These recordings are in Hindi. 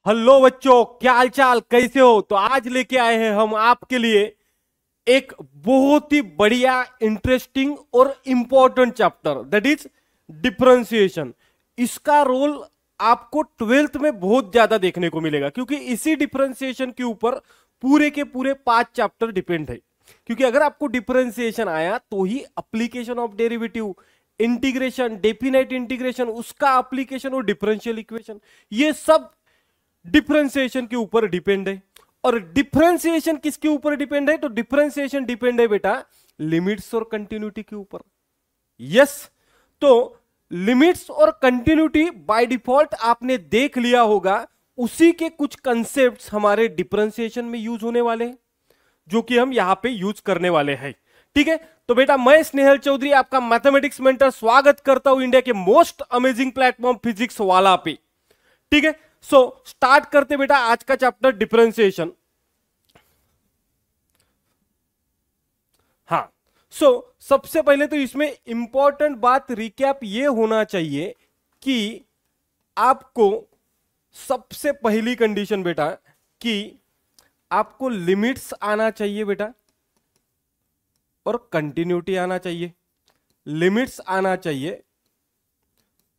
हेलो बच्चों, क्या हाल चाल, कैसे हो? तो आज लेके आए हैं हम आपके लिए एक बहुत ही बढ़िया, इंटरेस्टिंग और important chapter, that is differentiation. इसका रोल आपको ट्वेल्थ में बहुत ज्यादा देखने को मिलेगा, क्योंकि इसी डिफरेंशिएशन के ऊपर पूरे के पूरे 5 चैप्टर डिपेंड है। क्योंकि अगर आपको डिफरेंशिएशन आया तो ही application of derivative, integration, definite integration, उसका एप्लीकेशन और डिफरेंशियल इक्वेशन, ये सब डिफरेंशिएशन के ऊपर डिपेंड है। और डिफरेंशिएशन किसके ऊपर डिपेंड है? तो डिफरेंशिएशन डिपेंड है बेटा लिमिट्स और कंटिन्यूटी के ऊपर। यस, तो लिमिट्स और कंटिन्यूटी बाय डिफॉल्ट आपने देख लिया होगा, उसी के कुछ कंसेप्ट्स हमारे डिफरेंशिएशन में यूज होने वाले हैं, जो कि हम यहां पे यूज करने वाले हैं। ठीक है, तो बेटा मैं स्नेहल चौधरी आपका मैथमेटिक्स मेंटर स्वागत करता हूं इंडिया के मोस्ट अमेजिंग प्लेटफॉर्म फिजिक्स वाला पे। ठीक है, सो स्टार्ट करते बेटा आज का चैप्टर डिफरेंशिएशन। हाँ, सबसे पहले तो इसमें इंपॉर्टेंट बात रिकैप ये होना चाहिए कि आपको सबसे पहली कंडीशन बेटा कि आपको लिमिट्स आना चाहिए बेटा और कंटिन्यूटी आना चाहिए। लिमिट्स आना चाहिए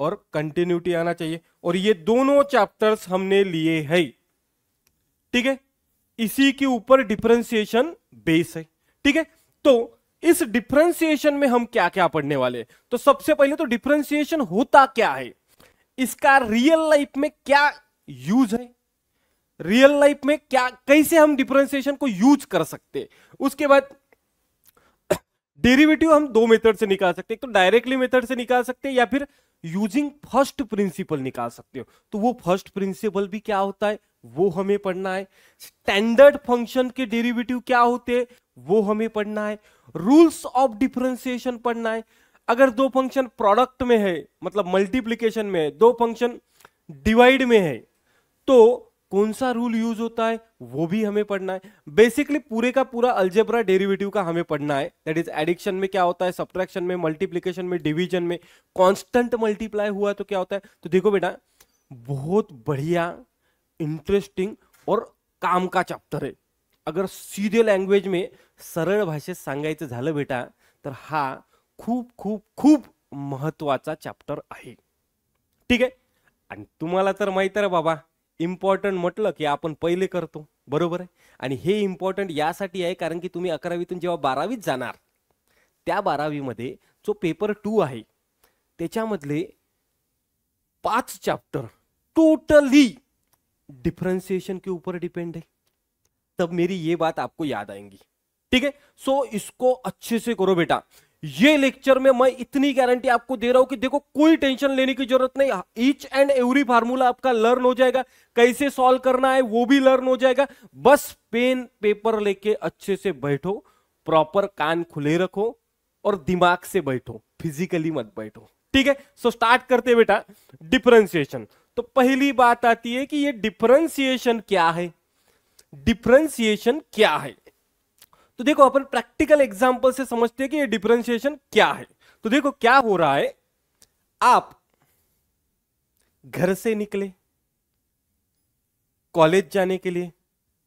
और कंटिन्यूटी आना चाहिए, और ये दोनों चैप्टर्स हमने लिए हैं। ठीक है, इसी के ऊपर डिफरेंशिएशन बेस है। ठीक है, तो इस डिफरेंशिएशन में हम क्या क्या पढ़ने वाले हैं? तो सबसे पहले तो डिफरेंशिएशन होता क्या है, इसका रियल लाइफ में क्या यूज है, रियल लाइफ में क्या, कैसे हम डिफरेंशिएशन को यूज कर सकते हैं। उसके बाद डेरिवेटिव हम दो मेथड से निकाल सकते हैं, तो डायरेक्टली मेथड से निकाल सकते हैं या फिर यूजिंग फर्स्ट प्रिंसिपल निकाल सकते हो। तो वो फर्स्ट प्रिंसिपल भी क्या होता है वो हमें पढ़ना है। स्टैंडर्ड फंक्शन के डेरिवेटिव क्या होते हैं वो हमें पढ़ना है। रूल्स ऑफ डिफरेंशिएशन पढ़ना है। अगर दो फंक्शन प्रोडक्ट में है, मतलब मल्टीप्लीकेशन में है, दो फंक्शन डिवाइड में है, तो कौन सा रूल यूज होता है वो भी हमें पढ़ना है। बेसिकली पूरे का पूरा अलजेब्रा डेरिवेटिव का हमें पढ़ना है। दैट इज एडिशन में क्या होता है, सब्ट्रैक्शन में, मल्टीप्लिकेशन में, डिवीजन में, कांस्टेंट मल्टीप्लाई हुआ तो क्या होता है। तो देखो बेटा, बहुत बढ़िया, इंटरेस्टिंग और काम का चॅप्टर आहे। अगर सीधे लँग्वेज में सरळ भाषेत सांगायचं झालं बेटा, तर हा खूप खूप खूप महत्वाचा चॅप्टर आहे। ठीक आहे, आणि तुम्हाला तर माहित आहे बाबा, इम्पॉर्टंट म्हटलं की आपण पहिले करतो, बरोबर आहे। आणि हे इम्पॉर्टंट यासाठी आहे कारण की तुम्ही 11वीतून जेव्हा 12वीत जाणार, त्या 12वीमध्ये जो पेपर 2 आहे त्याच्यामधले 5 चैप्टर टोटली डिफरेंशिएशन के ऊपर डिपेंड है। तब मेरी ये बात आपको याद आएंगी। ठीक है, सो इसको अच्छे से करो बेटा। ये लेक्चर में मैं इतनी गारंटी आपको दे रहा हूं कि देखो, कोई टेंशन लेने की जरूरत नहीं। ईच एंड एवरी फार्मूला आपका लर्न हो जाएगा, कैसे सॉल्व करना है वो भी लर्न हो जाएगा। बस पेन पेपर लेके अच्छे से बैठो, प्रॉपर कान खुले रखो और दिमाग से बैठो, फिजिकली मत बैठो। ठीक है, सो स्टार्ट करते हैं बेटा डिफरेंशिएशन। तो पहली बात आती है कि ये डिफरेंशिएशन क्या है। डिफरेंशिएशन क्या है, तो देखो अपन प्रैक्टिकल एग्जांपल से समझते हैं कि ये डिफरेंशिएशन क्या है। तो देखो क्या हो रहा है, आप घर से निकले कॉलेज जाने के लिए,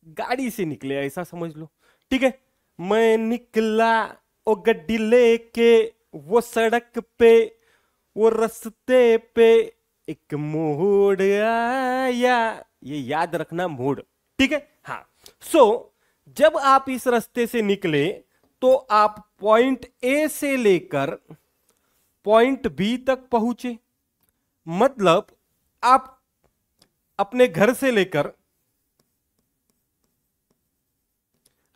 गाड़ी से निकले ऐसा समझ लो। ठीक है, मैं निकला ओ गड्डी लेके, वो सड़क पे वो रास्ते पे एक मोड़ आया, ये याद रखना, मोड़। ठीक है, हाँ। जब आप इस रास्ते से निकले तो आप पॉइंट ए से लेकर पॉइंट बी तक पहुंचे। मतलब आप अपने घर से लेकर,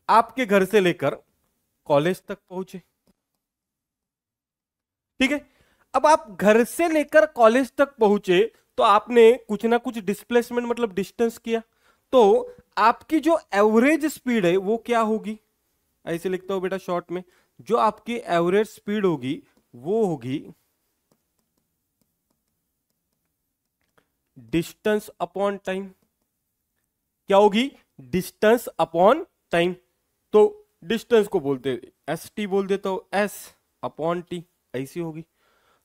आपके घर से लेकर कॉलेज तक पहुंचे। ठीक है, अब आप घर से लेकर कॉलेज तक पहुंचे तो आपने कुछ ना कुछ डिस्प्लेसमेंट, मतलब डिस्टेंस किया। तो आपकी जो एवरेज स्पीड है वो क्या होगी, ऐसे लिखता हूं बेटा शॉर्ट में, जो आपकी एवरेज स्पीड होगी वो होगी डिस्टेंस अपॉन टाइम। क्या होगी? Distance upon time. तो डिस्टेंस को बोलते एस टी बोल देता हूं, एस अपॉन टी, ऐसी होगी।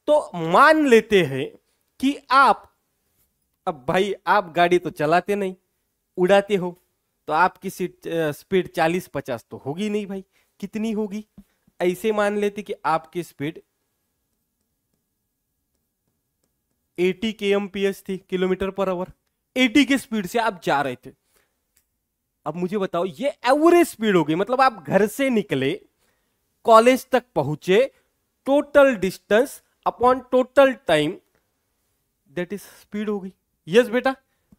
तो मान लेते हैं कि आप अब भाई आप गाड़ी तो चलाते नहीं, उड़ाते हो, तो आपकी स्पीड 40-50 तो होगी नहीं भाई, कितनी होगी? ऐसे मान लेते कि आपकी स्पीड 80 kmph थी, किलोमीटर पर आवर। 80 की स्पीड से आप जा रहे थे। अब मुझे बताओ, ये एवरेज स्पीड होगी, मतलब आप घर से निकले, कॉलेज तक पहुंचे, total distance upon total time, that is speed होगी। यस बेटा,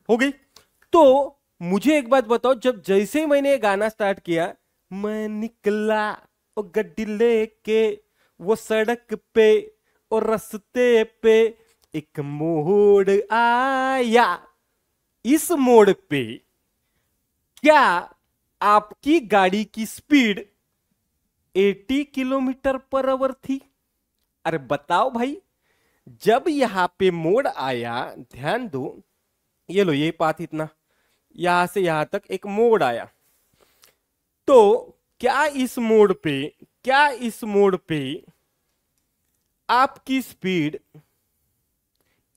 हो गई। तो मुझे एक बात बताओ, जब जैसे ही मैंने ये गाना स्टार्ट किया, मैं निकला ओ गड्डी लेके वो सड़क पे और रास्ते पे एक मोड़ आया, इस मोड़ पे क्या आपकी गाड़ी की स्पीड 80 किलोमीटर पर आवर थी? अरे बताओ भाई, जब यहां पे मोड़ आया, ध्यान दो, ये लो ये पाथ इतना, यहां से यहां तक एक मोड़ आया, तो क्या इस मोड़ पे, क्या इस मोड़ पे आपकी स्पीड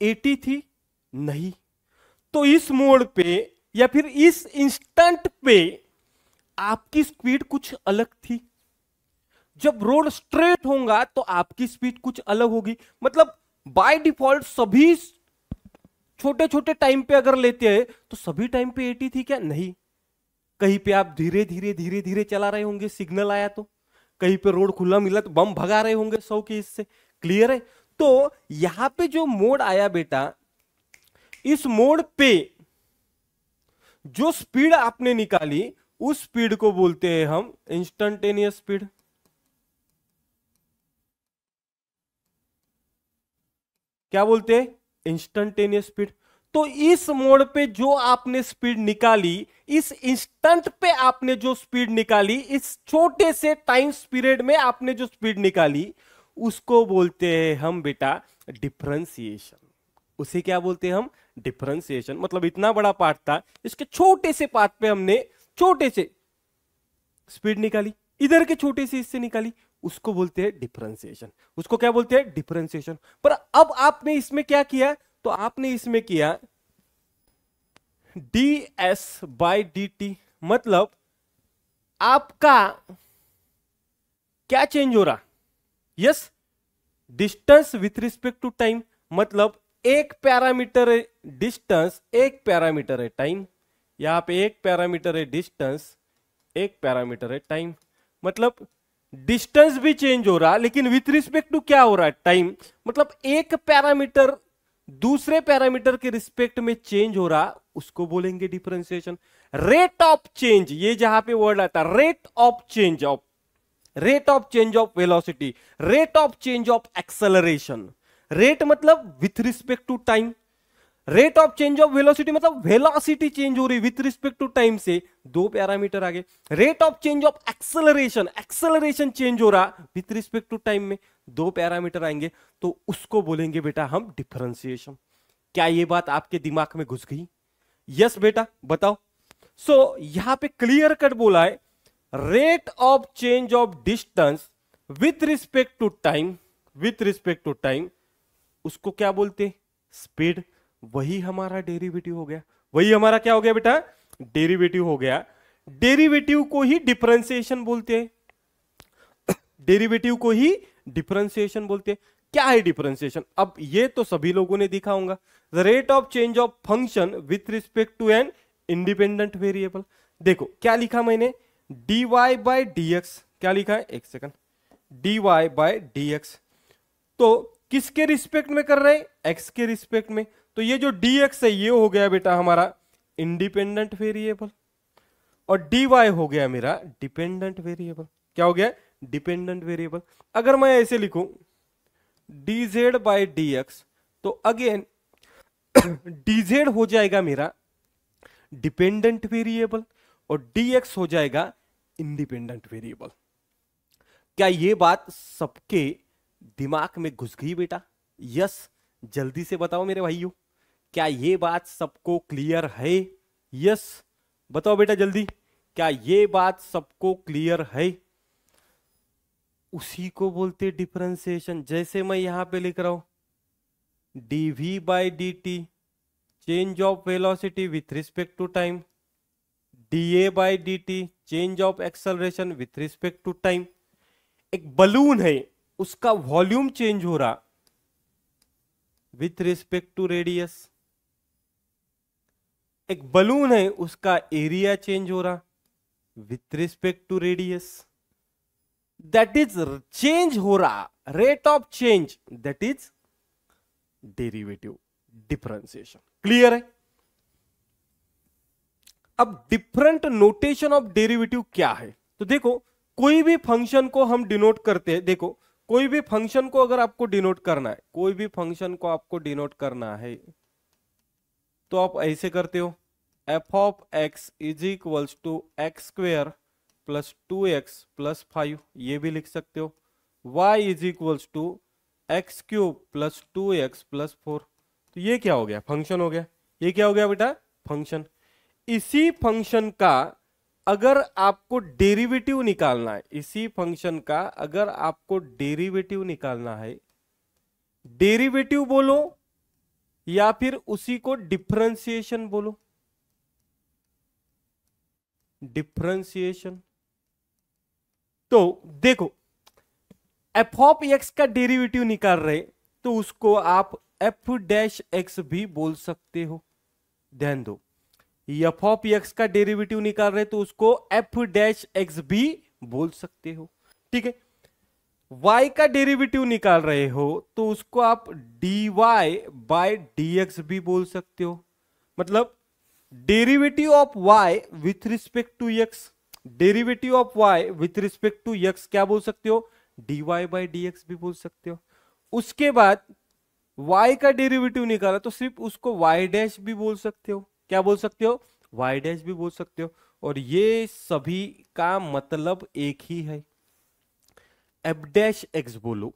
80 थी? नहीं। तो इस मोड़ पे या फिर इस इंस्टेंट पे आपकी स्पीड कुछ अलग थी। जब रोड स्ट्रेट होगा तो आपकी स्पीड कुछ अलग होगी। मतलब बाय डिफॉल्ट सभी छोटे छोटे टाइम पे अगर लेते हैं तो सभी टाइम पे 80 थी क्या? नहीं। कहीं पे आप धीरे धीरे धीरे धीरे चला रहे होंगे, सिग्नल आया तो, कहीं पे रोड खुला मिला तो बम भगा रहे होंगे 100 के इससे। क्लियर है? तो यहां पे जो मोड़ आया बेटा, इस मोड़ पे जो स्पीड आपने निकाली, उस स्पीड को बोलते हैं हम इंस्टंटेनियस स्पीड। क्या बोलते हैं? Instantaneous speed. तो इस मोड़ पे जो आपने स्पीड निकाली, इस इंस्टेंट पे आपने जो स्पीड निकाली, इस छोटे से टाइम पीरियड में आपने जो स्पीड निकाली, उसको बोलते हैं हम बेटा डिफरेंशिएशन। उसे क्या बोलते हैं हम? डिफरेंशिएशन। मतलब इतना बड़ा पार्ट था, इसके छोटे से पार्ट पे हमने छोटे से स्पीड निकाली, इधर के छोटे से हिस्से निकाली, उसको बोलते हैं डिफरेंशिएशन। उसको क्या बोलते हैं? डिफरेंशिएशन। पर अब आपने इसमें क्या किया? तो आपने इसमें किया ds/dt, मतलब आपका क्या चेंज हो रहा? Yes, distance with respect to time. मतलब एक पैरामीटर है डिस्टेंस, एक पैरामीटर है टाइम। यहां पे एक पैरामीटर है डिस्टेंस, एक पैरामीटर है टाइम। मतलब डिस्टेंस भी चेंज हो रहा, लेकिन विथ रिस्पेक्ट टू क्या हो रहा है? टाइम। मतलब एक पैरामीटर दूसरे पैरामीटर के रिस्पेक्ट में चेंज हो रहा, उसको बोलेंगे डिफरेंशिएशन। रेट ऑफ चेंज, ये जहां पे वर्ड आता है, rate of change of, rate of change of velocity, rate of change of acceleration. Rate मतलब with respect to time, rate of change of velocity मतलब वेलोसिटी चेंज हो रही विथ रिस्पेक्ट टू टाइम से, दो पैरामीटर आगे। Rate of change of acceleration, acceleration change हो रहा विथ रिस्पेक्ट टू टाइम में, दो पैरामीटर आएंगे, तो उसको बोलेंगे बेटा हम डिफरेंशिएशन। क्या ये बात आपके दिमाग में घुस गई? यस बेटा, बताओ। सो यहां पे क्लियर कट बोला है, rate of change of distance with respect to time, with respect to time, उसको क्या बोलते? स्पीड। वही हमारा डेरिवेटिव हो गया। वही हमारा क्या हो गया बेटा? डेरिवेटिव हो गया। डेरिवेटिव को ही डिफरेंशिएशन बोलते हैं, डेरिवेटिव को ही डिफरेंशिएशन बोलते हैं। क्या है डिफरेंशिएशन? अब ये तो सभी लोगों ने देखा होगा, the rate of change of function with respect to an independent variable. देखो क्या लिखा मैंने, dy बाय dx। क्या लिखा है? एक सेकंड, dy बाय dx। तो किसके रिस्पेक्ट में कर रहे हैं? x के रिस्पेक्ट में। तो ये जो dx है ये हो गया बेटा हमारा इंडिपेंडेंट वेरिएबल, और dy हो गया मेरा डिपेंडेंट वेरिएबल। क्या हो गया? Dependent variable. अगर मैं ऐसे लिखूं dz बाय dx, तो अगेन dz हो जाएगा मेरा डिपेंडेंट वेरिएबल और dx हो जाएगा इंडिपेंडेंट वेरिएबल। क्या ये बात सबके दिमाग में घुस गई बेटा? यस, जल्दी से बताओ मेरे भाइयों, क्या ये बात सबको क्लियर है? यस बताओ बेटा जल्दी, क्या ये बात सबको क्लियर है? उसी को बोलते डिफरेंशिएशन। जैसे मैं यहां पे लिख रहा हूं dv by dt, change of velocity with respect to time, D A by D T change of acceleration with respect to time. एक बलून है, उसका वॉल्यूम चेंज हो रहा विथ रिस्पेक्ट टू रेडियस। एक बलून है, उसका एरिया चेंज हो रहा with respect to radius. That is change हो रहा, rate of change, that is derivative differentiation. Clear है? अब डिफरेंट नोटेशन ऑफ डेरिवेटिव क्या है? तो देखो, कोई भी फंक्शन को हम डिनोट करते हैं, देखो कोई भी फंक्शन को अगर आपको डिनोट करना है, कोई भी फंक्शन को आपको डिनोट करना है तो आप ऐसे करते हो, F of X is equals to x square plus 2x plus 5, ये भी लिख सकते हो। y is equals to X cube plus 2x plus 4। तो ये क्या हो गया? फंक्शन हो गया। ये क्या हो गया बेटा? फंक्शन। इसी फंक्शन का अगर आपको डेरिवेटिव निकालना है, इसी फंक्शन का अगर आपको डेरिवेटिव निकालना है, डेरिवेटिव बोलो या फिर उसी को डिफरेंशिएशन बोलो, डिफरेंशिएशन। तो देखो, एफ ऑफ एक्स का डेरिवेटिव निकाल रहे तो उसको आप एफ डैश एक्स भी बोल सकते हो। ध्यान दो, एफ ऑफ एक्स का डेरिवेटिव निकाल रहे तो उसको एफ डैश एक्स भी बोल सकते हो। ठीक है, y का डेरिवेटिव निकाल रहे हो तो उसको आप dy बाय dx भी बोल सकते हो। मतलब derivative of y with respect to x, derivative of y with respect to x क्या बोल सकते हो? dy बाय dx भी बोल सकते हो। उसके बाद y का डेरिवेटिव निकाला तो सिर्फ उसको y डैश भी बोल सकते हो। क्या बोल सकते हो? y डैश भी बोल सकते हो। और ये सभी का मतलब एक ही है। एफ डैश एक्स बोलो,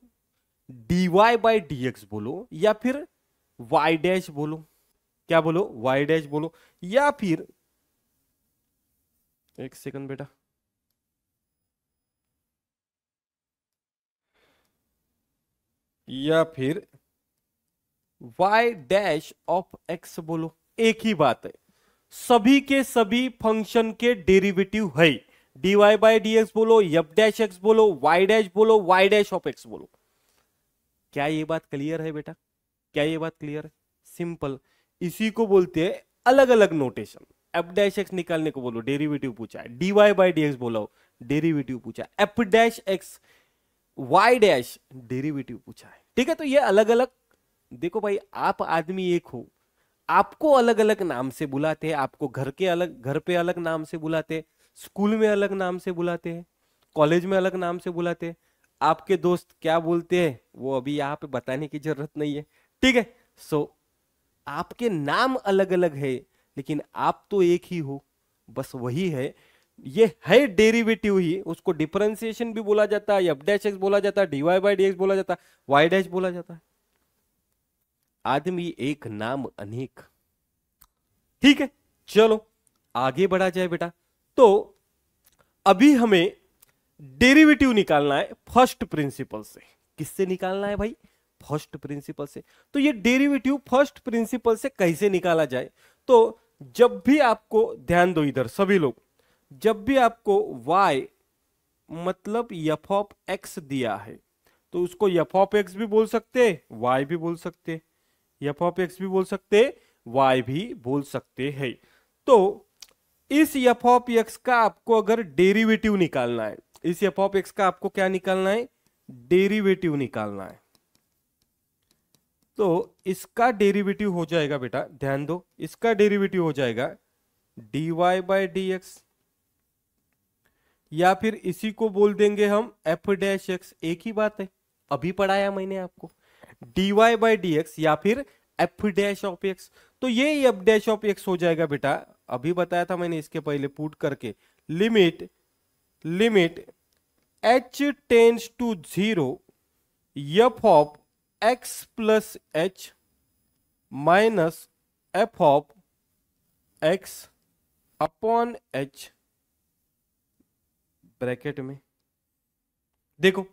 dy बाई डी एक्स बोलो, या फिर y डैश बोलो। क्या बोलो? y डैश बोलो, या फिर एक सेकंड बेटा, या फिर y डैश ऑफ x बोलो। एक ही बात है, सभी के सभी फंक्शन के डेरिवेटिव है। dy बाई डी एक्स बोलो, एफ डैश एक्स बोलो, y डैश बोलो, y डैश ऑफ x बोलो। क्या ये बात क्लियर है बेटा? क्या ये बात क्लियर है? सिंपल। इसी को बोलते हैं अलग अलग नोटेशन। एफ डैश एक्स निकालने को बोलो, डेरिवेटिव पूछा है। dy बाई डी एक्स बोलो, डेरिवेटिव पूछा है। F dash x y dash derivative पूछा है। ठीक है, तो ये अलग अलग। देखो भाई, आप आदमी एक हो, आपको अलग अलग नाम से बुलाते हैं, आपको घर पे अलग नाम से बुलाते हैं, स्कूल में अलग नाम से बुलाते हैं, कॉलेज में अलग नाम से बुलाते हैं। आपके दोस्त क्या बोलते हैं वो अभी यहाँ पे बताने की जरूरत नहीं है। ठीक है, सो आपके नाम अलग अलग है लेकिन आप तो एक ही हो, बस वही है। ये है डेरिवेटिव ही, उसको डिफरेंशिएशन भी बोला जाता है, एफ डैश एक्स बोला जाता है, dy बाई डी एक्स बोला जाता है, y डैश बोला जाता है। आदमी एक नाम अनेक। ठीक है, चलो आगे बढ़ा जाए बेटा। तो अभी हमें डेरिवेटिव निकालना है फर्स्ट प्रिंसिपल से। किससे निकालना है भाई? फर्स्ट प्रिंसिपल से। तो ये डेरिवेटिव फर्स्ट प्रिंसिपल से कैसे निकाला जाए? तो जब भी आपको, ध्यान दो इधर सभी लोग, जब भी आपको y मतलब एफ ऑफ एक्स दिया है तो उसको एफ ऑफ एक्स भी बोल सकते, y भी बोल सकते, एफ ऑफ एक्स भी बोल सकते, y भी बोल सकते हैं। तो इस एफ ऑफ एक्स का आपको अगर डेरिवेटिव निकालना है, इस एफ ऑफ एक्स का आपको क्या निकालना है? डेरिवेटिव निकालना है। तो इसका डेरिवेटिव हो जाएगा बेटा, ध्यान दो, इसका डेरिवेटिव हो जाएगा dy बाई डी एक्स, या फिर इसी को बोल देंगे हम एफ डैश एक्स। एक ही बात है, अभी पढ़ाया मैंने आपको, dy बाई डी एक्स या फिर एफ डैश ऑफ एक्स। तो ये एफ डैश ऑफ एक्स हो जाएगा बेटा, अभी बताया था मैंने इसके पहले पुट करके, limit h tends to 0 F of x plus H minus F of x upon H bracket में। देखो,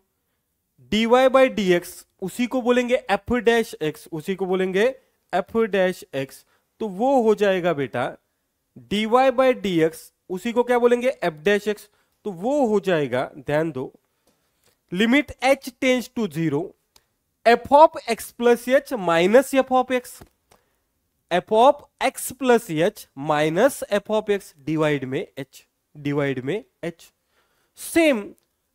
dy बाई डी एक्स उसी को बोलेंगे एफ डैश एक्स, उसी को बोलेंगे एफ डैश एक्स। तो वो हो जाएगा बेटा dy बाय डी एक्स, उसी को क्या बोलेंगे एफ डैश एक्स, तो वो हो जाएगा, ध्यान दो, limit h tends to 0 F of x plus H minus F of X, F of x plus H minus F of X divide में एच, डिवाइड में एच। सेम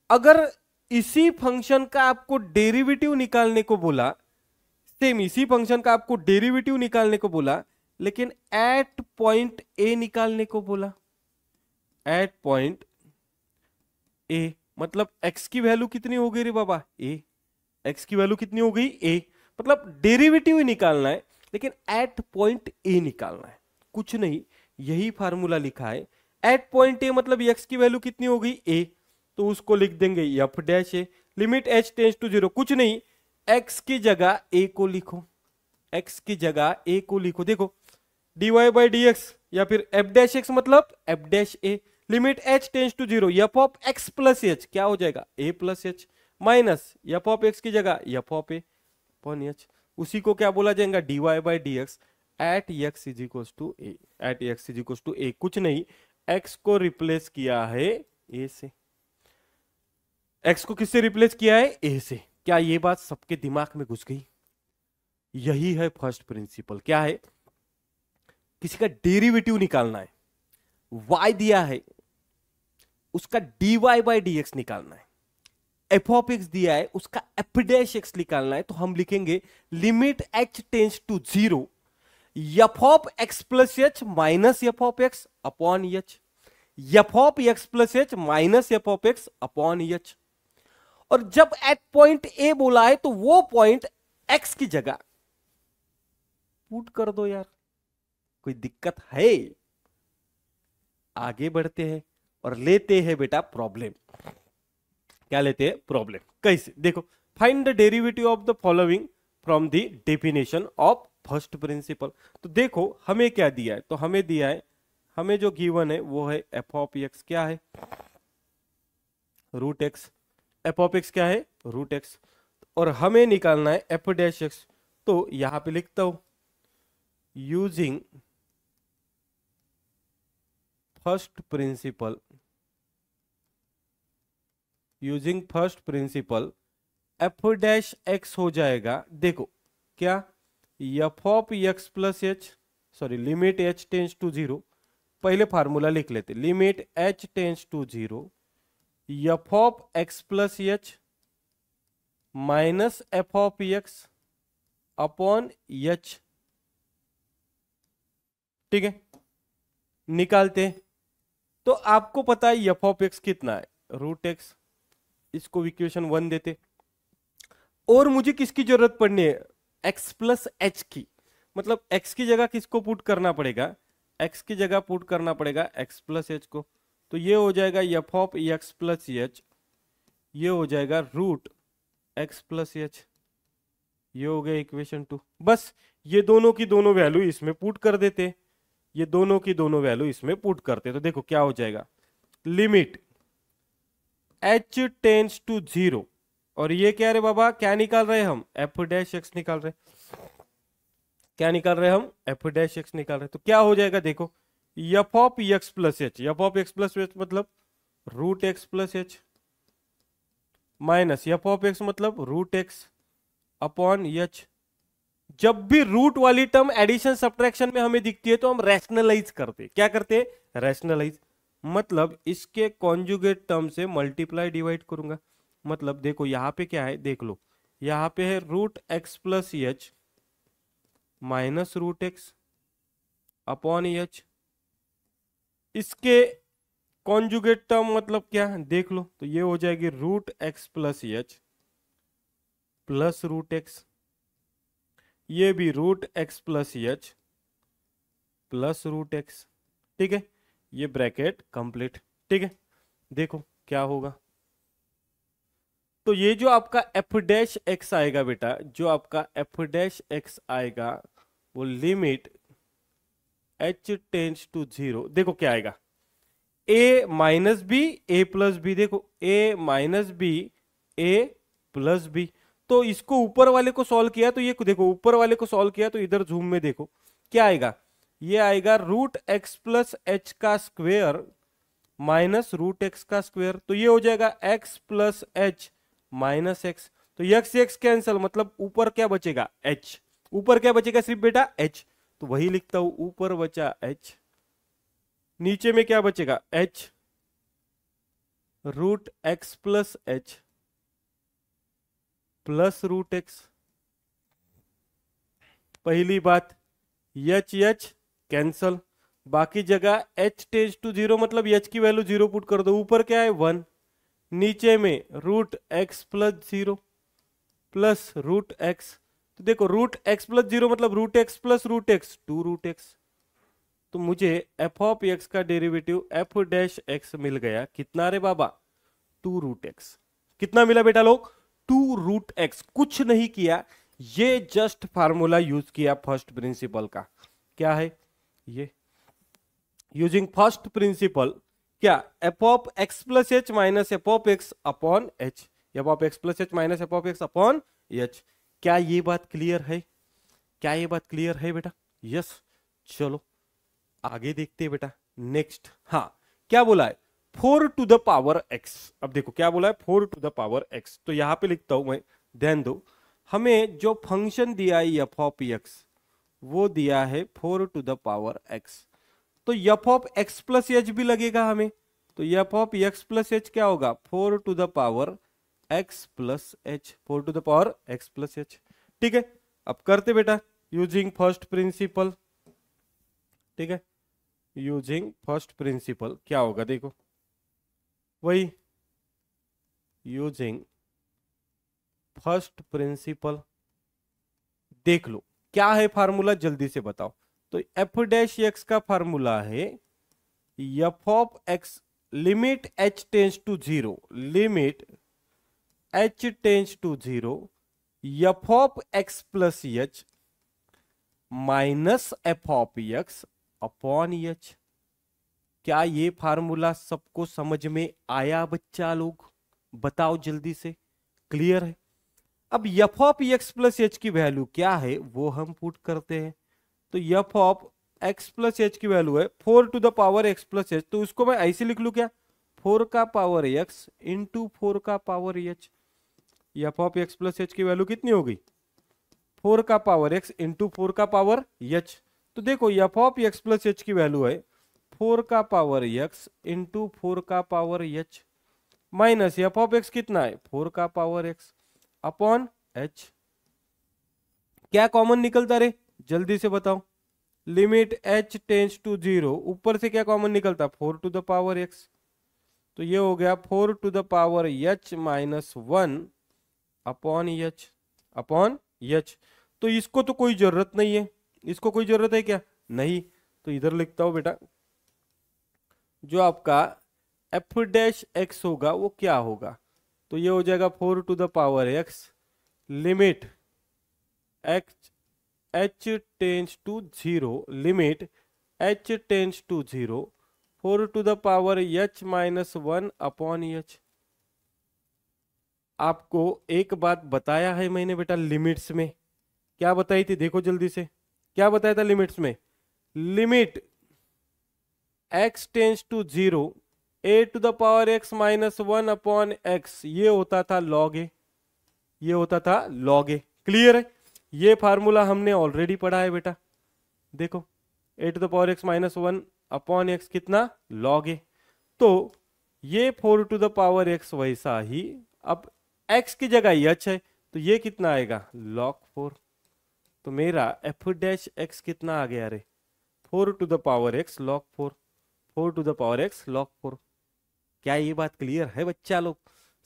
अगर इसी फंक्शन का आपको डेरिवेटिव निकालने को बोला, सेम इसी फंक्शन का आपको डेरिवेटिव निकालने को बोला, लेकिन एट पॉइंट ए निकालने को बोला, एट पॉइंट ए, मतलब x की वैल्यू कितनी हो गई रे बाबा ए, x की वैल्यू कितनी हो गई ए, मतलब डेरिवेटिव ही निकालना है लेकिन एट पॉइंट ए निकालना है, कुछ नहीं, यही फार्मूला लिखा है। एट पॉइंट ए मतलब x की वैल्यू कितनी हो गई ए, तो उसको लिख देंगे F dash A, limit h tends to 0, कुछ नहीं, x की जगह a को लिखो, x की जगह a को लिखो, देखो dy बाई डी एक्स या फिर एफ डैश एक्स मतलब f dash A, limit h tends to 0 F of x plus H क्या हो जाएगा a plus H, minus F of x की जगह f of a upon h, उसी को क्या बोला जाएगा dy by d x at x is equals to a, at x is equals to a, कुछ नहीं, x को रिप्लेस किया है a से, x को किससे रिप्लेस किया है a से। क्या ये बात सबके दिमाग में घुस गई? यही है फर्स्ट प्रिंसिपल, क्या है, किसी का डेरिवेटिव निकालना है, y दिया है उसका dy बाई डी एक्स निकालना है, एफ ऑफ एक्स दिया है उसका एफ डैश एक्स निकालना है, तो हम लिखेंगे limit h tends to 0 F of x plus H minus F of x upon H, F of x plus H minus F of x upon H. और जब एट पॉइंट ए बोला है तो वो पॉइंट x की जगह पुट कर दो यार, कोई दिक्कत है? आगे बढ़ते हैं और लेते हैं बेटा प्रॉब्लम। क्या लेते हैं? प्रॉब्लम। कैसे? देखो, find the derivative of the following from the definition of first principal. तो देखो हमें क्या दिया है, तो हमें दिया है, हमें जो गिवन है वो है एफ ऑफ एक्स, क्या है root X, F of X क्या है रूट एक्स, और हमें निकालना है एफ डैश एक्स। तो यहां पे लिखता हूं using first principle, using first principle F dash X हो जाएगा, देखो क्या, F of x plus H, sorry limit H tends to 0, पहले फार्मूला लिख लेते, limit H tends to 0 F of x plus H minus F of x upon H, ठीक है, निकालते हैं। तो आपको पता है एफ ऑफ एक्स कितना है रूट एक्स, इसको इक्वेशन 1 देते, और मुझे किसकी जरूरत पड़नी है x प्लस एच की, मतलब x की जगह किसको पुट करना पड़ेगा, x की जगह पुट करना पड़ेगा x प्लस एच को, तो ये हो जाएगा F of x plus H, ये हो जाएगा रूट एक्स प्लस एच, ये हो गया इक्वेशन 2। बस ये दोनों की दोनों वैल्यू इसमें पुट कर देते, ये दोनों की दोनों वैल्यू इसमें पुट करते, तो देखो क्या हो जाएगा, लिमिट h टेंस टू 0, और ये क्या रे बाबा, क्या निकाल रहे हैं हम, एफ डैश एक्स निकाल रहे, क्या निकाल रहे हैं हम, एफ डैश एक्स निकाल रहे, तो क्या हो जाएगा देखो, F of x plus h, F of x plus h मतलब root x plus H, minus F of x मतलब रूट एक्स अपॉन एच। जब भी रूट वाली टर्म एडिशन सब्ट्रैक्शन में हमें दिखती है तो हम रैशनलाइज करते, क्या करते, रैशनलाइज, मतलब इसके कॉन्जुगेट टर्म से मल्टीप्लाई डिवाइड करूंगा, मतलब देखो यहां पे क्या है, देख लो यहां पे है root x plus H minus root x upon H, इसके कॉन्जुगेट टर्म मतलब क्या है देख लो, तो ये हो जाएगी root x plus H plus root X, ये भी root x plus H plus root X, ठीक है, ये ब्रैकेट कंप्लीट, ठीक है। देखो क्या होगा, तो ये जो आपका एफ डैश एक्स आएगा बेटा, जो आपका एफ डैश एक्स आएगा वो लिमिट h टेंस टू 0, देखो क्या आएगा, a minus B A plus B, देखो a minus B A plus B, तो इसको ऊपर वाले को सॉल्व किया तो ये देखो ऊपर वाले को सॉल्व किया तो इधर झूम में देखो क्या आएगा, ये आएगा रूट एक्स प्लस एच का स्क्वेयर माइनस रूट एक्स का स्क्वेयर, तो ये हो जाएगा x plus H minus x. तो एक्स एक्स कैंसल, मतलब ऊपर क्या बचेगा, एच। ऊपर क्या बचेगा सिर्फ बेटा, एच। तो वही लिखता हूं, ऊपर बचा एच, नीचे में क्या बचेगा, H root x plus H plus root X. पहली बात, एच एच कैंसल, बाकी जगह एच टेंज टू जीरो, मतलब एच की वैल्यू जीरो पुट कर दो। ऊपर क्या है, वन, नीचे में root x plus zero plus root x. तो देखो रूट एक्स प्लस जीरो मतलब root x plus root X, two root x. तो मुझे एफ ऑफ एक्स का डेरिवेटिव एफ डैश एक्स मिल गया, कितना रे बाबा, टू रूट एक्स। कितना मिला बेटा लोग, टू रूट एक्स। कुछ नहीं किया, ये जस्ट फार्मूला यूज किया फर्स्ट प्रिंसिपल का। क्या है ये, यूजिंग फर्स्ट प्रिंसिपल, क्या, F of x plus H minus F of x upon H, F of x plus H minus F of x upon H. क्या ये बात क्लियर है, क्या ये बात क्लियर है बेटा, यस। चलो आगे देखते हैं बेटा, नेक्स्ट। हाँ, क्या बोला है, 4 टू द पावर एक्स। अब देखो क्या बोला है, 4 टू द पावर एक्स। तो यहां पे लिखता हूं मैं, ध्यान दो, हमें जो फंक्शन दिया है एफ ऑफ एक्स, वो दिया है 4 टू द पावर एक्स। तो F of x plus H भी लगेगा हमें। तो F of x plus H क्या होगा, 4 to the power X plus H, 4 to the power X plus H. ठीक है, अब करते बेटा यूजिंग फर्स्ट प्रिंसिपल। ठीक है, यूजिंग फर्स्ट प्रिंसिपल क्या होगा, देखो वही यूजिंग फर्स्ट प्रिंसिपल। देख लो क्या है फार्मूला, जल्दी से बताओ। तो एफ डैश एक्स का फार्मूला है F of X limit H tends to zero, limit H tends to zero, F of x plus H minus F of x upon H. क्या ये फार्मूला सबको समझ में आया बच्चा लोग, बताओ जल्दी से, क्लियर है। अब F of x plus H की वैल्यू क्या है वो हम पुट करते हैं। तो F of x plus H की वैल्यू है 4 to the power X plus H. तो उसको मैं ऐसे लिख लू क्या, 4 का पावर एक्स इंटू 4 का power H. F of x plus H की वैल्यू कितनी हो गई, 4 का पावर एक्स इंटू 4 का पावर एच। तो देखो F of x plus H की वैल्यू है 4 का पावर एक्स इंटू 4 का power H, minus F of x कितना है, 4 का पावर एक्स अपॉन एच। क्या कॉमन निकलता रे, जल्दी से बताओ। Limit H tends to zero, ऊपर से क्या कॉमन निकलता, 4 टू द पावर एक्स। तो ये हो गया 4 to the power H minus 1 upon H, upon H. तो इसको तो कोई जरूरत नहीं है, इसको कोई जरूरत है क्या, नहीं। तो इधर लिखता हूं बेटा, जो आपका एफ डैश एक्स होगा वो क्या होगा, तो ये हो जाएगा 4 to the power x limit x h tends to zero, limit H tends to zero 4 to the power H minus 1 upon h. आपको एक बात बताया है मैंने बेटा लिमिट्स में, क्या बताई थी, देखो जल्दी से, क्या बताया था लिमिट्स में, limit x tends to zero a to the power x minus 1 upon x, ये होता था log a, ये होता था log a। क्लियर है, ये फार्मूला हमने ऑलरेडी पढ़ा है बेटा। देखो a to the power x minus 1 upon x कितना, log a। तो ये 4 टू द पावर x वैसा ही, अब x की जगह h है तो ये कितना आएगा, log 4। तो मेरा एफ डैश एक्स कितना आ गया रे, 4 to the power x log 4, 4 to the power x log 4। क्या ये बात क्लियर है बच्चा लोग,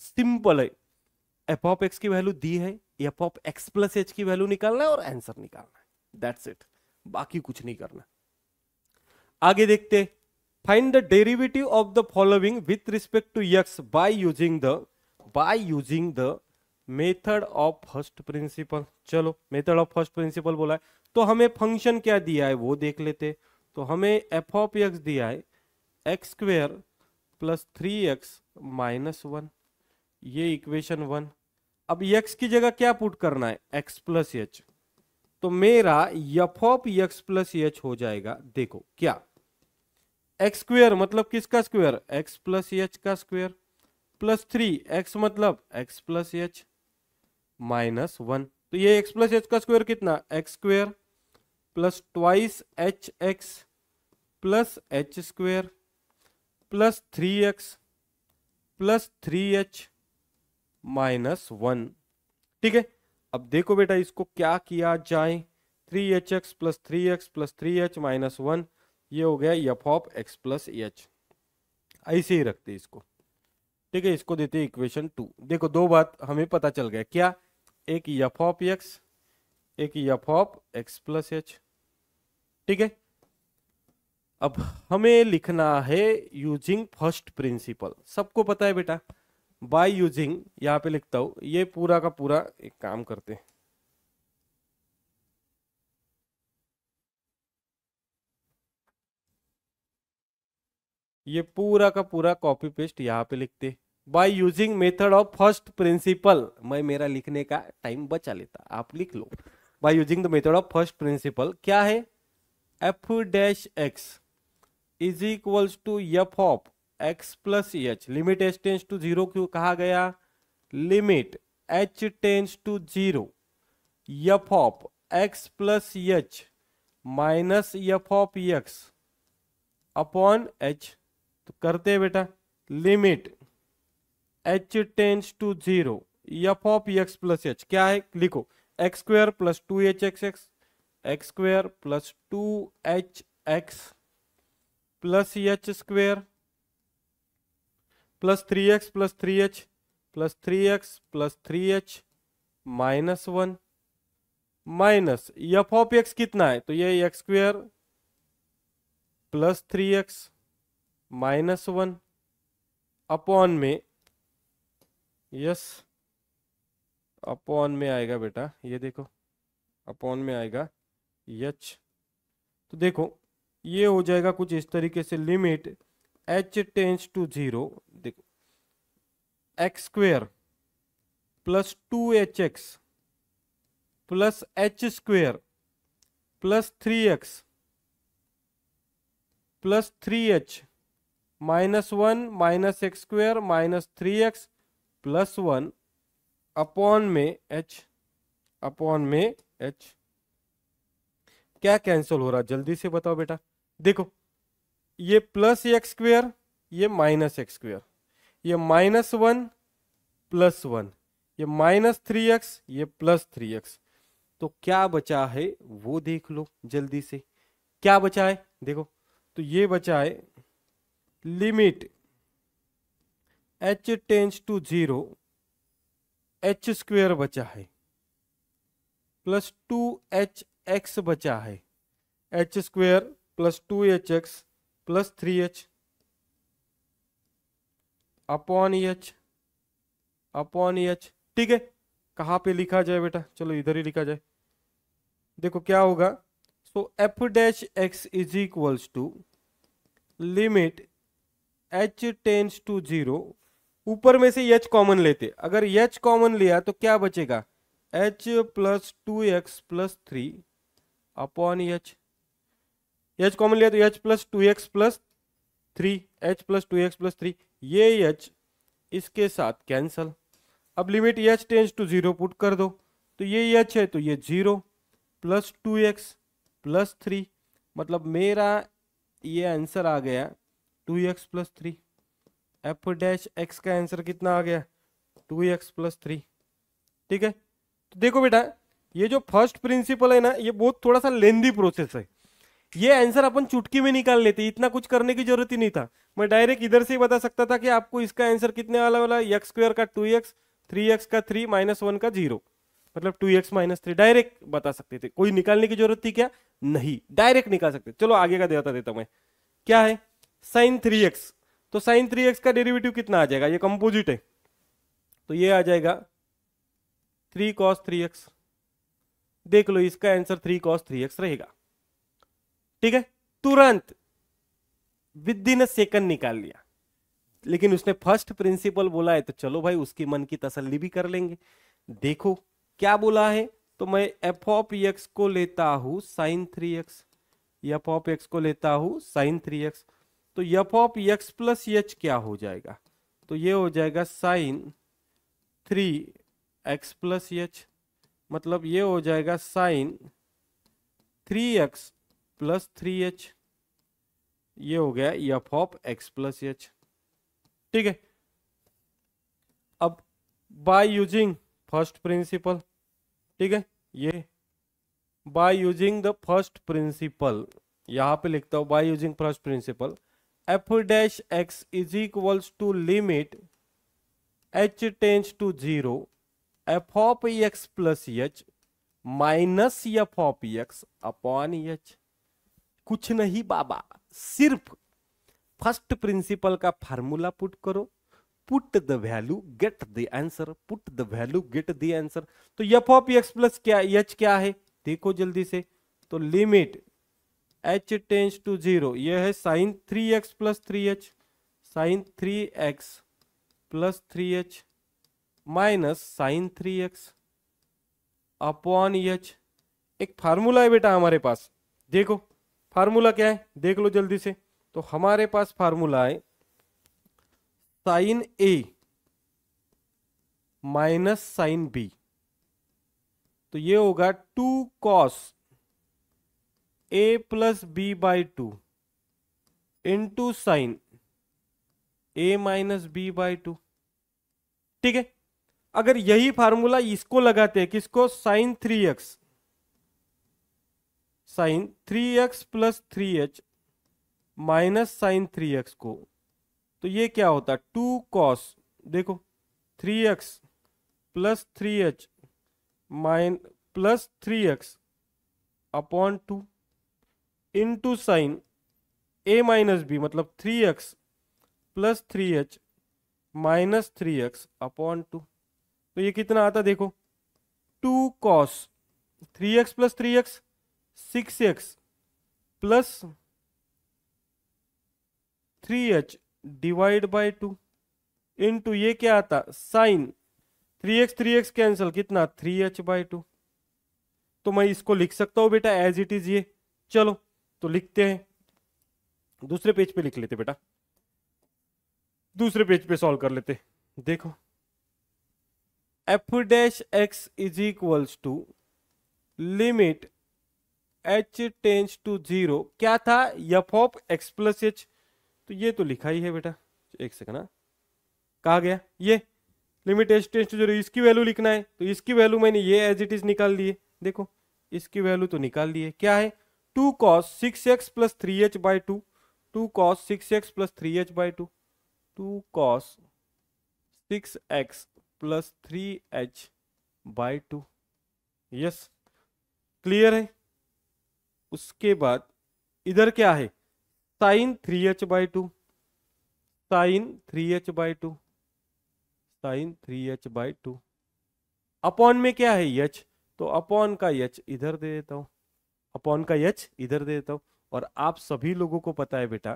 सिंपल है। एफ ऑफ एक्स की वैल्यू दी है, F of x plus H की वैल्यू निकालना है और आंसर निकालना है, दैट्स इट, बाकी कुछ नहीं करना। आगे देखते, find the derivative of the following with respect to x by using the method of first principle. चलो मेथड ऑफ फर्स्ट प्रिंसिपल बोला है, तो हमें फंक्शन क्या दिया है वो देख लेते। तो हमें एफ ऑफ एक्स दिया है x square plus 3x minus 1, ये इक्वेशन 1। अब x की जगह क्या पुट करना है, x प्लस एच। तो मेरा F of x plus H हो जाएगा, देखो क्या, एक्स स्क्वेयर मतलब किसका स्क्वेयर, एक्स प्लस एच का स्क्वेयर, प्लस 3x मतलब एक्स प्लस एच माइनस 1। तो ये एक्स प्लस एच का स्क्वायर कितना, x square plus twice H x plus h square plus 3x plus 3h minus 1। ठीक है, अब देखो बेटा इसको क्या किया जाए, 3hx plus 3x plus 3h minus 1, ये हो गया F of x plus H. ऐसे ही रखते इसको। ठीक है, इसको देते इक्वेशन 2। देखो दो बात हमें पता चल गया, क्या, एक एफ ऑफ एक्स, एक F of x plus H. ठीक है, अब हमें लिखना है यूजिंग फर्स्ट प्रिंसिपल। सबको पता है बेटा, बाय यूजिंग, यहां पे लिखता हूं, ये पूरा का पूरा एक काम करते हैं, ये पूरा का पूरा कॉपी पेस्ट यहां पे लिखते, by using method of first principle. मैं मेरा लिखने का टाइम बचा लेता, आप लिख लो। By using the method of first principle क्या है, f dash x is equals to f of x plus h, limit H tends to zero क्यों कहा गया, limit H tends to zero F of x plus H minus F of x upon H. तो करते हैं बेटा, limit H tends to zero F of x plus H क्या है, लिखो x square plus 2h x x square plus 2h x plus h square plus 3x plus 3h plus 3x plus 3h minus 1 minus F of x कितना है, तो ये x square plus 3x minus 1 upon में, यस अपॉन में आएगा बेटा, ये देखो अपॉन में आएगा एच। तो देखो ये हो जाएगा कुछ इस तरीके से, limit H tends to zero, देखो x square plus 2hx plus h square plus 3x plus 3h minus 1 minus x square minus 3x plus 1 upon में h, अपॉन में h। क्या कैंसिल हो रहा, जल्दी से बताओ बेटा। देखो ये प्लस एक्स स्क्वेयर, ये माइनस एक्स स्क्वेयर, ये माइनस 1 प्लस 1, ये माइनस 3x, ये प्लस 3x। तो क्या बचा है वो देख लो जल्दी से, क्या बचा है देखो, तो ये बचा है limit h tends to zero h square बचा है प्लस 2hx बचा है, h square plus 2hx plus 3h upon H, upon H. ठीक है, कहां पे लिखा जाए बेटा, चलो इधर ही लिखा जाए। देखो क्या होगा, so f dash x is equals to limit H tends to zero, ऊपर में से एच कॉमन लेते, अगर एच कॉमन लिया तो क्या बचेगा, h plus 2x plus 3 upon h, h common लिया तो h plus 2x plus 3, h plus 2x plus 3, ये एच इसके साथ कैंसल। अब limit H tends to zero put कर दो, तो ये एच है तो ये 0 प्लस 2x प्लस 3, मतलब मेरा ये आंसर आ गया 2x plus 3। F dash X का आंसर कितना आ गया, 2x प्लस 3। ठीक है, तो देखो बेटा ये जो फर्स्ट प्रिंसिपल है ना, ये बहुत थोड़ा सा लेंदी प्रोसेस है। ये आंसर अपन चुटकी में निकाल लेते, इतना कुछ करने की जरूरत ही नहीं था। मैं डायरेक्ट इधर से ही बता सकता था कि आपको इसका आंसर कितने वाला एक्स स्क्वायर का 2x, 3x का 3 माइनस 1 का 0, मतलब 2x माइनस 3 डायरेक्ट बता सकते थे, कोई निकालने की जरूरत थी क्या, नहीं, डायरेक्ट निकाल सकते। चलो आगे का देता मैं, क्या है साइन 3x, तो साइन 3x का डेरिवेटिव कितना आ जाएगा, ये कंपोजिट है तो ये आ जाएगा 3 cos 3x। देख लो इसका आंसर 3 cos 3x रहेगा। ठीक है, तुरंत विद इन अ सेकंड निकाल लिया। लेकिन उसने फर्स्ट प्रिंसिपल बोला है तो चलो भाई उसकी मन की तसल्ली भी कर लेंगे। देखो क्या बोला है, तो तो मैं एफ ऑफ एक्स को लेता हूं sign 3x, F of x को लेता हूं साइन 3x, तो F of x plus H क्या हो जाएगा, तो ये हो जाएगा साइन 3x प्लस एच, मतलब ये हो जाएगा साइन 3x प्लस 3h, ये हो गया F of x plus H. ठीक है, अब बाय यूजिंग फर्स्ट प्रिंसिपल, ठीक है, ये by using the first principle, यहां पे लिखता हूं by using first principle, F dash x is equals to limit H tends to 0 F of x plus H minus F of x upon h. कुछ नहीं बाबा, सिर्फ फर्स्ट प्रिंसिपल का फार्मूला पुट करो, put the value get the answer, put the value get the answer. तो एफ ऑफ एक्स प्लस क्या एच क्या है, देखो जल्दी से, तो लिमिट एच टेंस टू 0, यह है sine 3x plus 3h, sine 3x plus 3h minus sine 3x upon h. एक फार्मूला है बेटा हमारे पास, देखो फार्मूला क्या है, देख लो जल्दी से। तो हमारे पास फार्मूला है sine a minus sine b, तो ये होगा 2 cos a plus b by 2 into sine a minus b by 2। ठीक है, अगर यही फार्मूला इसको लगाते हैं, किसको, sine 3x, sine 3x plus 3h minus sine 3x को, तो ये क्या होता, 2 कॉस, देखो 3x प्लस 3h माइन plus 3x upon 2 into sine a minus b, मतलब 3x plus 3h minus 3x upon 2। तो ये कितना आता, देखो 2 cos 3x plus 3x 6x plus 3h divide by 2 into ये क्या आता, साइन 3x कैंसल, कितना 3h बाई 2। तो मैं इसको लिख सकता हूं बेटा एज इट इज ये, चलो तो लिखते हैं, दूसरे पेज पे लिख लेते बेटा, दूसरे पेज पे सॉल्व कर लेते। देखो f dash x is equals to limit H tends to 0, क्या था, f of x plus H, तो ये तो लिखा ही है बेटा, एक सेकंड, कहा गया ये लिमिट एच टेंस टू 0, इसकी वैल्यू लिखना है, तो इसकी वैल्यू मैंने ये एज इट इज निकाल ली है, देखो इसकी वैल्यू तो निकाल ली है, क्या है 2 cos 6x plus 3h by 2, 2 cos 6x plus 3h by 2, 2 cos 6x plus 3h by 2, yes clear है। उसके बाद इधर क्या है, sine 3h by 2, sine 3h by 2, sine 3h by 2 upon में क्या है h, तो अपॉन का h इधर दे देता हूं, अपॉन का h इधर दे देता हूं। और आप सभी लोगों को पता है बेटा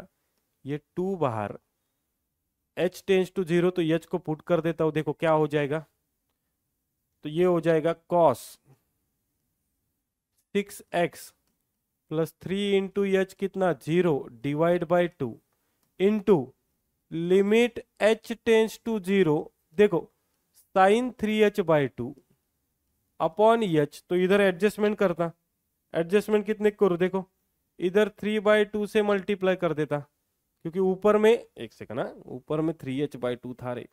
ये 2 बाहर, h टेंस टू 0, तो h को पुट कर देता हूं, देखो क्या हो जाएगा, तो ये हो जाएगा cos 6x plus 3 into h कितना 0 divide by 2 into limit h tends to 0, देखो sign 3h by 2 upon h, तो इधर एडजस्टमेंट करता, एडजस्टमेंट कितने करो, देखो इधर 3 बाई 2 से मल्टीप्लाई कर देता, क्योंकि ऊपर में, एक सेकंड, ऊपर में 3h बाई 2 था रे,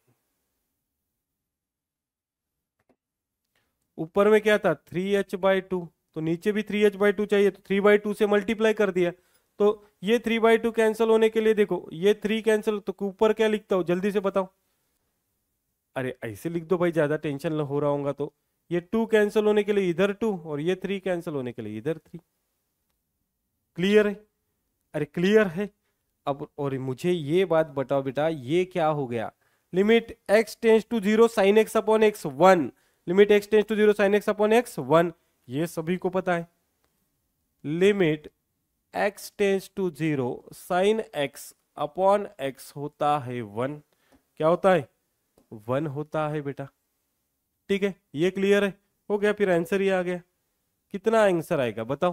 ऊपर में क्या था 3h बाई 2, तो नीचे भी 3h बाई 2 चाहिए, तो 3 बाई 2 से मल्टीप्लाई कर दिया, तो ये 3 बाई 2 कैंसिल होने के लिए, देखो ये 3 कैंसिल, तो ऊपर क्या लिखता हूं जल्दी से बताओ, अरे ऐसे लिख दो भाई, ज्यादा टेंशन हो रहा होगा, तो ये 2 कैंसिल होने के लिए इधर 2 और ये 3 कैंसिल होने के लिए इधर 3, क्लियर है, अरे क्लियर है। अब और मुझे ये बात बताओ बेटा, ये क्या हो गया, limit x tends to 0 sine x upon x 1, limit x tends to 0 sine x upon x 1, ये सभी को पता है, limit x tends to 0 sine x upon x होता है 1, क्या होता है 1 होता है बेटा, ठीक है ये क्लियर है। हो गया, फिर आंसर ही आ गया। कितना आंसर आएगा बताओ।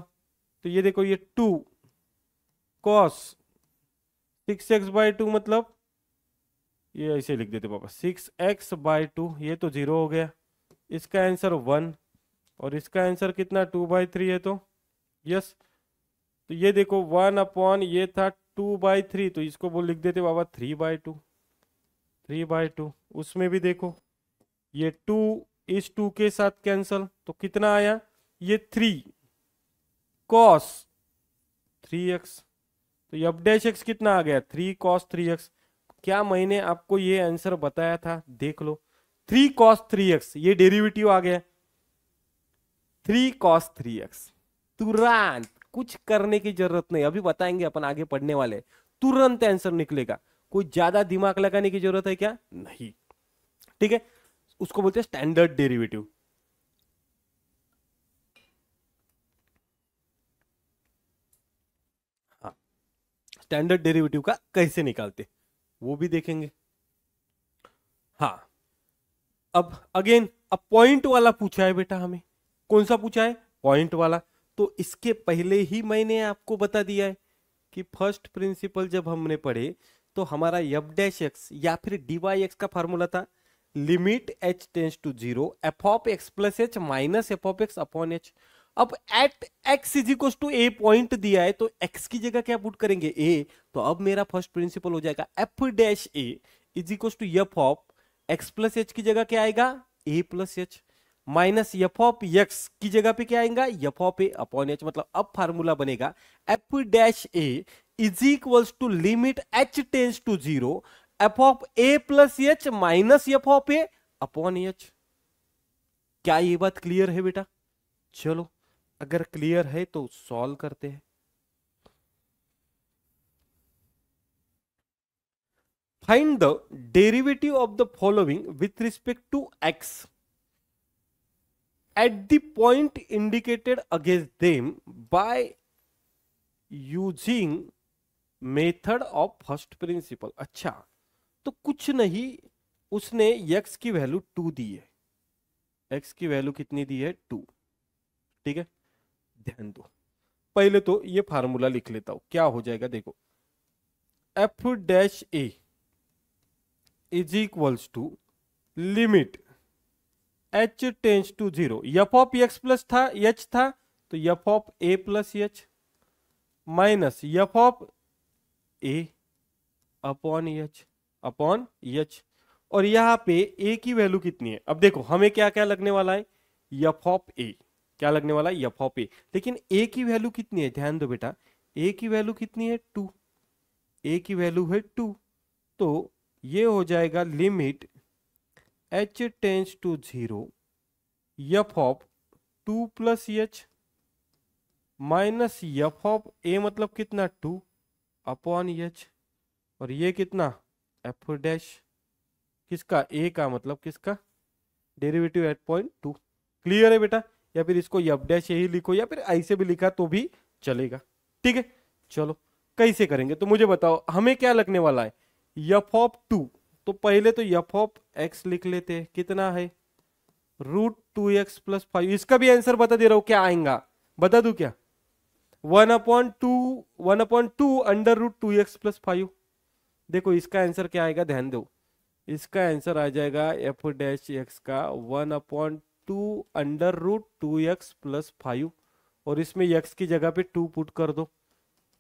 तो ये देखो, ये 2 cos 6x/2 मतलब ये ऐसे लिख देते पापा, 6x/2, ये तो 0 हो गया। इसका आंसर 1 और इसका आंसर कितना 2/3 है। तो यस, तो ये देखो 1 ये था 2/3, तो इसको वो लिख देते बाबा 3/2। 3/2 उसमें भी देखो ये 2 इस 2 के साथ कैंसल, तो कितना आया ये 3 cos 3x। तो ये अब डैश x कितना आ गया 3 cos 3x। क्या मैंने आपको ये आंसर बताया था, देख लो 3 cos 3x, ये डेरिवेटिव आ गया 3 cos 3x। तुरंत, कुछ करने की जरूरत नहीं, अभी बताएंगे अपन, आगे पढ़ने वाले, तुरंत आंसर निकलेगा। कोई ज्यादा दिमाग लगाने की जरूरत है क्या, नहीं। ठीक है, उसको बोलते हैं स्टैंडर्ड डेरिवेटिव। हाँ, स्टैंडर्ड डेरिवेटिव का कैसे निकालते वो भी देखेंगे। हाँ, अब अगेन, अब पॉइंट वाला पूछा है बेटा हमें। कौन सा पूछा है, पॉइंट वाला। तो इसके पहले ही मैंने आपको बता दिया है कि फर्स्ट प्रिंसिपल जब हमने पढ़े तो हमारा एफ डैश एक्स या फिर डी वाई एक्स का फॉर्मूला था limit h tends to 0 F of x plus H minus F of x upon h. अब at x is equal to a point दिया है, तो x की जगह क्या पुट करेंगे, a। तो अब मेरा फर्स्ट प्रिंसिपल हो जाएगा f dash a is equal to f of x plus H की जगह क्या आएगा a plus H, minus F of x की जगह पे क्या आएगा f of a upon h. मतलब अब फार्मूला बनेगा f dash a is equals to limit h tends to 0 F of a plus H minus F of a upon H. क्या ये बात क्लियर है बेटा। चलो, अगर क्लियर है तो सॉल्व करते हैं। Find the derivative of the following with respect to x at the point indicated against them by using method of first principle। अच्छा, तो कुछ नहीं, उसने x की वैल्यू 2 दी है, x की वैल्यू कितनी दी है 2। ठीक है, ध्यान दो, पहले तो ये फार्मूला लिख लेता हूं, क्या हो जाएगा देखो, f dash a is equals to limit h tends to 0, F of x plus था h था, तो F of a plus H minus F of a upon H. और यहां पे a की वैल्यू कितनी है, अब देखो हमें क्या क्या लगने वाला है, एफ ऑफ ए, क्या लगने वाला है एफ ऑफ ए। लेकिन a की वैल्यू कितनी है, ध्यान दो बेटा, a की वैल्यू कितनी है 2, a की वैल्यू है 2। तो ये हो जाएगा limit h tends to 0 F of 2 plus H minus F of a मतलब कितना 2 अपॉन एच, और ये कितना एफ डैश किसका, ए का, मतलब किसका, डेरिवेटिव एट पॉइंट 2। क्लियर है बेटा, या फिर इसको एफ डैश यही लिखो या फिर ऐसे भी लिखा तो भी चलेगा। ठीक है, चलो कैसे करेंगे, तो मुझे बताओ हमें क्या लगने वाला है एफ ऑफ 2। तो पहले तो एफ ऑफ एक्स लिख लेते हैं, कितना है √2x प्लस 5। इसका भी आंसर बता दे रहा हूं, क्या आएगा बता दू क्या, 1/2 अंडर√2x प्लस 5। देखो इसका आंसर क्या आएगा, ध्यान दो, इसका आंसर आ जाएगा एफ डैश एक्स का 1/2 अंडर√2x प्लस 5, और इसमें x की जगह पे 2 पुट कर दो,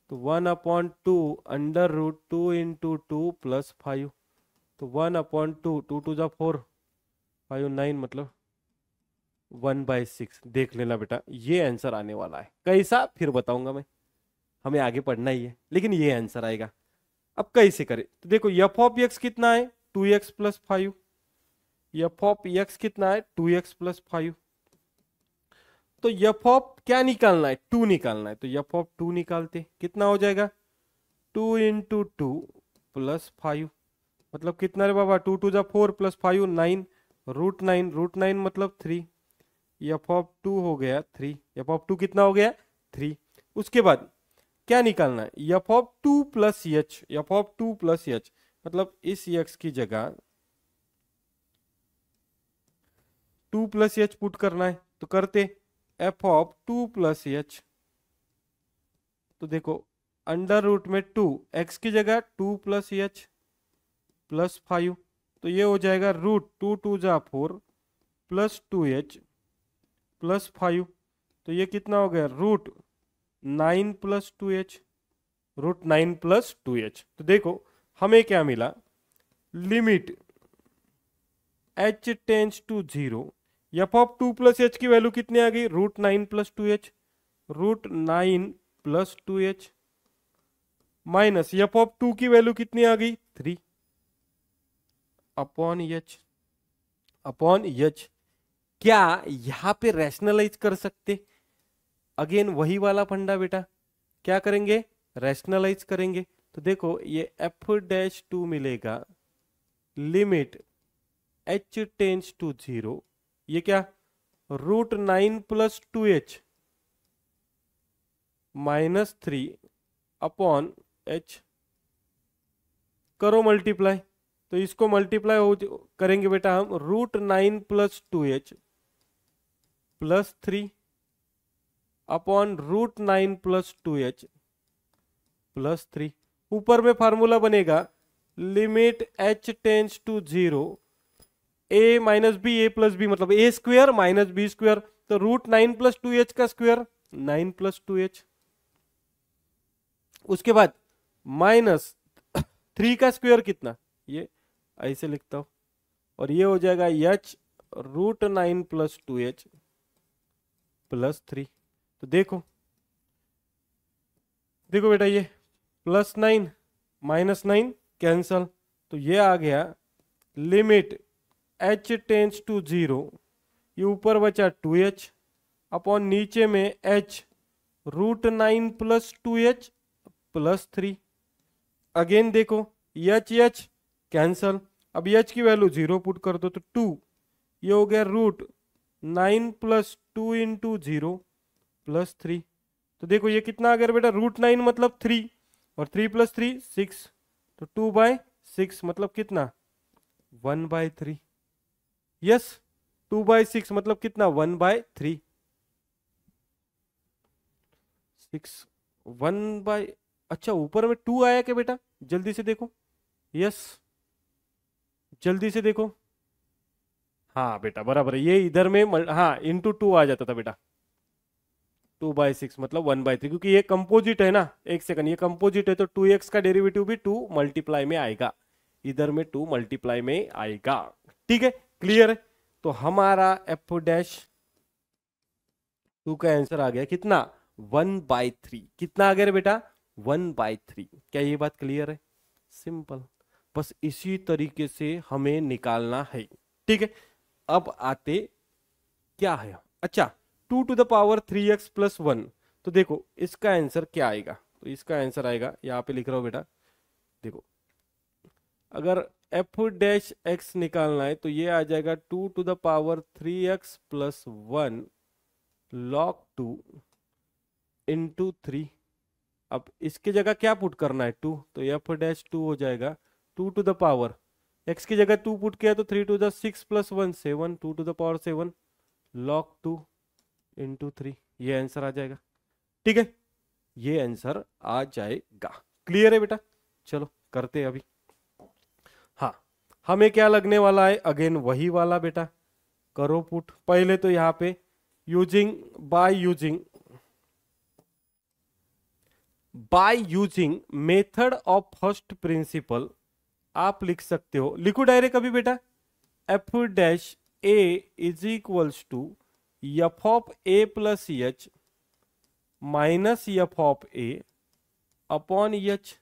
तो 1/2 अंडर√2 इंटू 2 प्लस 5, तो 1/2, 2 2 जा 4, 5 9, मतलब 1/6। देख लेना बेटा, ये आंसर आने वाला है, कैसा फिर बताऊंगा मैं, हमें आगे पढ़ना ही है, लेकिन ये आंसर आएगा। अब कैसे करें, तो देखो एफ ऑफ एक्स कितना है 2x plus 5, F of x कितना है 2x प्लस 5। तो एफ ऑफ क्या निकालना है 2 निकालना है, तो एफ ऑफ 2 निकालते, कितना हो जाएगा 2 इंटू 2 प्लस 5, मतलब कितना रे बाबा 2 2 जा 4 प्लस 5 9, √9 मतलब 3, एफ ऑफ 2 हो गया 3, एफ ऑफ 2 कितना हो गया 3। उसके बाद क्या निकालना है F of 2 plus h, F of 2 plus h मतलब इस एक्स की जगह टू प्लस एच पुट करना है तो करते, F of two plus H, तो देखो अंडर रूट में टू, एक्स की जगह टू प्लस एच प्लस 5, तो ये हो जाएगा रूट टू टू जा 4 प्लस 2h प्लस 5, तो ये कितना हो गया root 9 plus 2h, root 9 plus 2h। तो देखो हमें क्या मिला, limit h tends to 0, F of two plus H की वैल्यू कितनी आ गई, root 9 plus 2h, root 9 plus 2h minus F of two की वैल्यू कितनी आ गई 3 अपॉन एच। क्या यहां पे रैशनलाइज कर सकते, अगेन वही वाला फंडा बेटा, क्या करेंगे रैशनलाइज करेंगे। तो देखो ये एफ डैश टू मिलेगा, लिमिट h टेंस टू 0, ये क्या root 9 plus 2h minus 3 upon h, करो मल्टीप्लाई, तो इसको मल्टीप्लाई हो करेंगे बेटा हम, root 9 plus 2h plus 3 upon root 9 plus 2h plus 3, ऊपर में फार्मूला बनेगा limit h tends to 0 a minus B, A plus b मतलब a square minus b square, तो रूट 9 प्लस 2h का स्क्वायर 9 प्लस 2h, उसके बाद माइनस 3 का स्क्वायर कितना, ये ऐसे लिखता हूं, और ये हो जाएगा h root 9 plus 2h plus 3। तो देखो बेटा ये प्लस 9 माइनस 9 कैंसल, तो ये आ गया लिमिट h टेंस टू 0, ये ऊपर बचा 2h अपॉन नीचे में h root 9 plus 2h plus 3, again देखो h कैंसल, अब h की वैल्यू 0 पुट कर दो तो 2, ये हो गया रूट 9 प्लस 2 इंटू 0 प्लस 3, तो देखो ये कितना आ गया बेटा, रूट 9 मतलब 3 और 3 प्लस 3 6, तो 2/6 मतलब कितना 1/3, यस 2/6 मतलब कितना 1/3, 6 1 अच्छा ऊपर में 2 आया क्या बेटा, जल्दी से देखो, यस जल्दी से देखो, हाँ बेटा बराबर है, ये इधर में हाँ इंटू 2 आ जाता था बेटा, 2/6 मतलब 1/3, क्योंकि ये कंपोजिट है ना, एक सेकंड ये कंपोजिट है तो 2x का डेरिवेटिव भी 2 मल्टीप्लाई में आएगा, इधर में 2 मल्टीप्लाई में आएगा, ठीक है क्लियर है। तो हमारा एफ डैश 2 का आंसर आ गया कितना 1/3, कितना आ गया रे बेटा 1/3, क्या ये बात क्लियर है, सिंपल, बस इसी तरीके से हमें निकालना है, ठीक है। अब आते क्या है, अच्छा 2 to the power 3x plus 1, तो देखो इसका आंसर क्या आएगा, तो इसका आंसर आएगा यहाँ पे लिख रहा हूं बेटा, देखो अगर एफ डैश एक्स निकालना है तो ये आ जाएगा 2 to the power 3x plus 1 log 2 into 3, अब इसकी जगह क्या पुट करना है 2, तो एफ डैश 2 हो जाएगा 2 टू द पावर, x की जगह 2 पुट किया तो 3 to the 6 plus 1 7, 2 to the power 7 log 2 into 3, ये आंसर आ जाएगा, ठीक है ये आंसर आ जाएगा, क्लियर है बेटा। चलो करते हैं अभी, हाँ हमें क्या लगने वाला है, अगेन वही वाला बेटा, करो पुट, पहले तो यहाँ पे by using method of first principle आप लिख सकते हो, लिखो डायरेक्ट अभी बेटा, f dash a is equals to f of a plus H minus F of a upon H,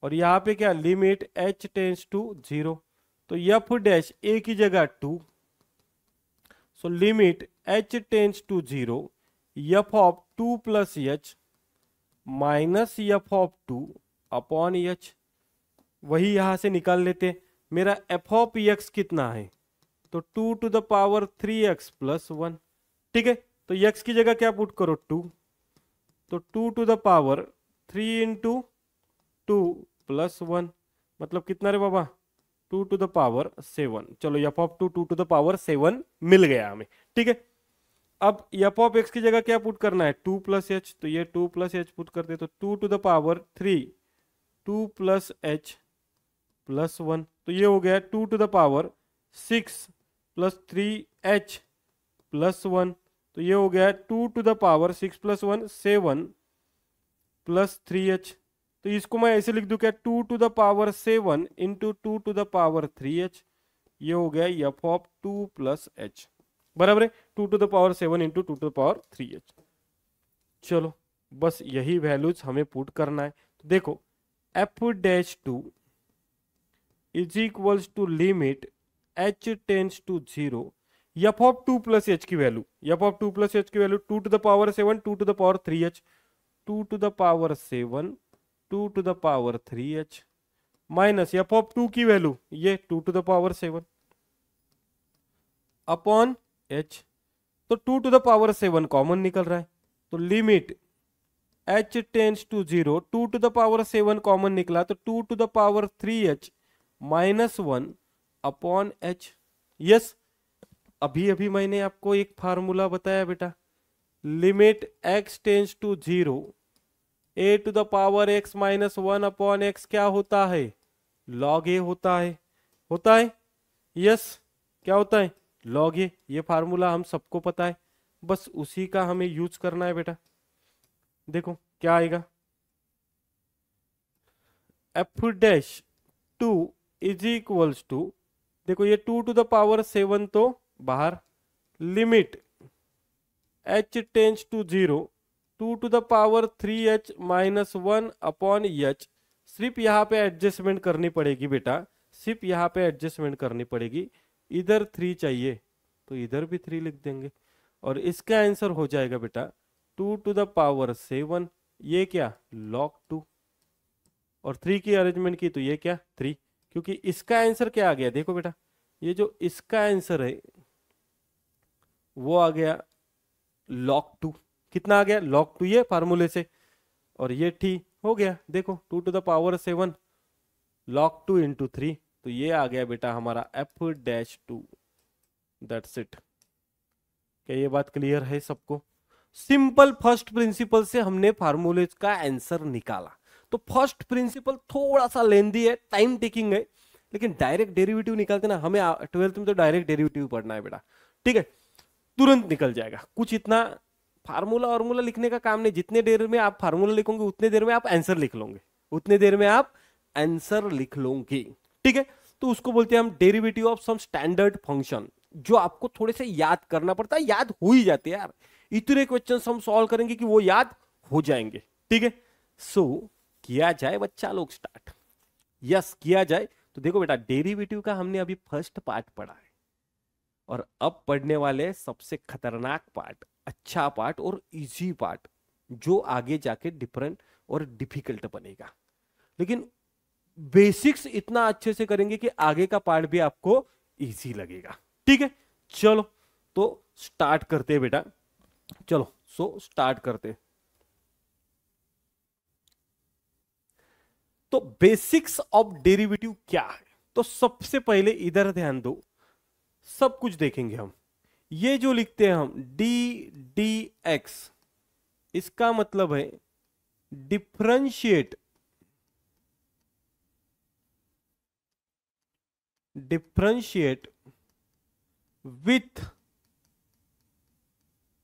और यहां पे क्या लिमिट h टेंस टू 0, तो एफ डैश ए की जगह 2, so limit h tends to 0 F of 2 plus H minus F of 2 upon h, वही यहां से निकाल लेते, मेरा एफ ऑफ एक्स कितना है, तो 2 to the power 3x plus 1, ठीक है, तो x की जगह क्या पुट करो 2, तो 2 to the power 3 into 2 plus 1 मतलब कितना रे बाबा 2 to the पावर 7। चलो f of 2 to the power 7 मिल गया हमें, ठीक है। अब f ऑफ x की जगह क्या पुट करना है, 2 प्लस एच, तो ये 2 प्लस एच पुट करते तो 2 to the power 3 2 plus H plus 1, तो ये हो गया 2 to the power 6 plus 3h plus 1, तो ये हो गया 2 to the power 6 plus 1 7 plus 3h। तो इसको मैं ऐसे लिख दूं क्या, 2 to the power 7 into 2 to the power 3h, ये हो गया f ऑफ 2 प्लस एच, बराबर है 2 to the power 7 into 2 to the power 3h। चलो बस यही वैल्यूज हमें पुट करना है। तो देखो f dash 2 is equals to limit h tends to 0, f of 2 plus H की value, f of 2 plus H की value 2 to the power 7 2 to the power 3h, 2 to the power 7 2 to the power 3h minus f of 2 की वैल्यू ये 2 to the power 7 upon h, तो 2 to the पावर 7 कॉमन निकल रहा है, तो limit h tends to 0, 2 to the power 7 common निकला तो 2 to the power 3h minus 1 upon h। Yes, अभी अभी मैंने आपको एक फार्मूला बताया बेटा, limit x tends to 0 a to the power x minus 1 upon x क्या होता है, log a होता है। यस, क्या होता है, log a। ये फार्मूला हम सबको पता है, बस उसी का हमें यूज करना है बेटा। देखो क्या आएगा, f dash 2 is equals to, देखो ये 2 to the पावर 7 तो बाहर, limit h tends to 0 2 to the power 3h minus 1 upon h। सिर्फ यहाँ पे एडजस्टमेंट करनी पड़ेगी बेटा, सिर्फ यहाँ पे एडजस्टमेंट करनी पड़ेगी, इधर 3 चाहिए तो इधर भी 3 लिख देंगे, और इसका आंसर हो जाएगा बेटा 2 to the पावर 7, ये क्या log 2, और 3 की अरेंजमेंट की तो ये क्या 3, क्योंकि इसका आंसर क्या आ गया, देखो बेटा ये जो इसका आंसर है वो आ गया log 2, कितना आ गया log 2 ये फार्मूले से, और ये ठीक हो गया, देखो 2 to the power 7 log 2 into 3, तो ये आ गया बेटा हमारा f डैश 2। That's it. क्या ये बात क्लियर है सबको? सिंपल फर्स्ट प्रिंसिपल से हमने फार्मूले का आंसर निकाला। तो फर्स्ट प्रिंसिपल थोड़ा सा लेंदी है, टाइम टेकिंग है, लेकिन डायरेक्ट डेरिवेटिव निकालते ना, हमें 12th में तो डायरेक्ट डेरिवेटिव पढ़ना है बेटा, ठीक है, तुरंत निकल जाएगा। कुछ इतना फार्मूला वार्मूला लिखने का काम नहीं, जितने देर में आप फार्मूला लिखोगे उतने देर में आप आंसर लिख लोगे, उतने देर में आप आंसर लिख लोगे, ठीक है। तो उसको बोलते हैं हम derivative of some standard function, जो आपको थोड़े से याद करना पड़ता है, याद हो ही जाते हैं यार, इतने क्वेश्चंस हम सॉल्व करेंगे कि वो याद हो जाएंगे, ठीक है। सो किया जाए बच्चा लोग स्टार्ट, यस किया जाए। तो देखो बेटा डेरिवेटिव का हमने अभी फर्स्ट पार्ट पढ़ा है, और अब पढ़ने वाले सबसे खतरनाक पार्ट, अच्छा पार्ट और इजी पार्ट, जो आगे जाके डिफरेंट और डिफिकल्ट बनेगा, लेकिन बेसिक्स इतना अच्छे से करेंगे कि आगे का पार्ट भी आपको इजी लगेगा, ठीक है। चलो तो स्टार्ट करते हैं बेटा, चलो सो स्टार्ट करते। तो बेसिक्स ऑफ डेरिवेटिव क्या है, तो सबसे पहले इधर ध्यान दो, सब कुछ देखेंगे हम। ये जो लिखते हैं हम डी डी एक्स, इसका मतलब है differentiate with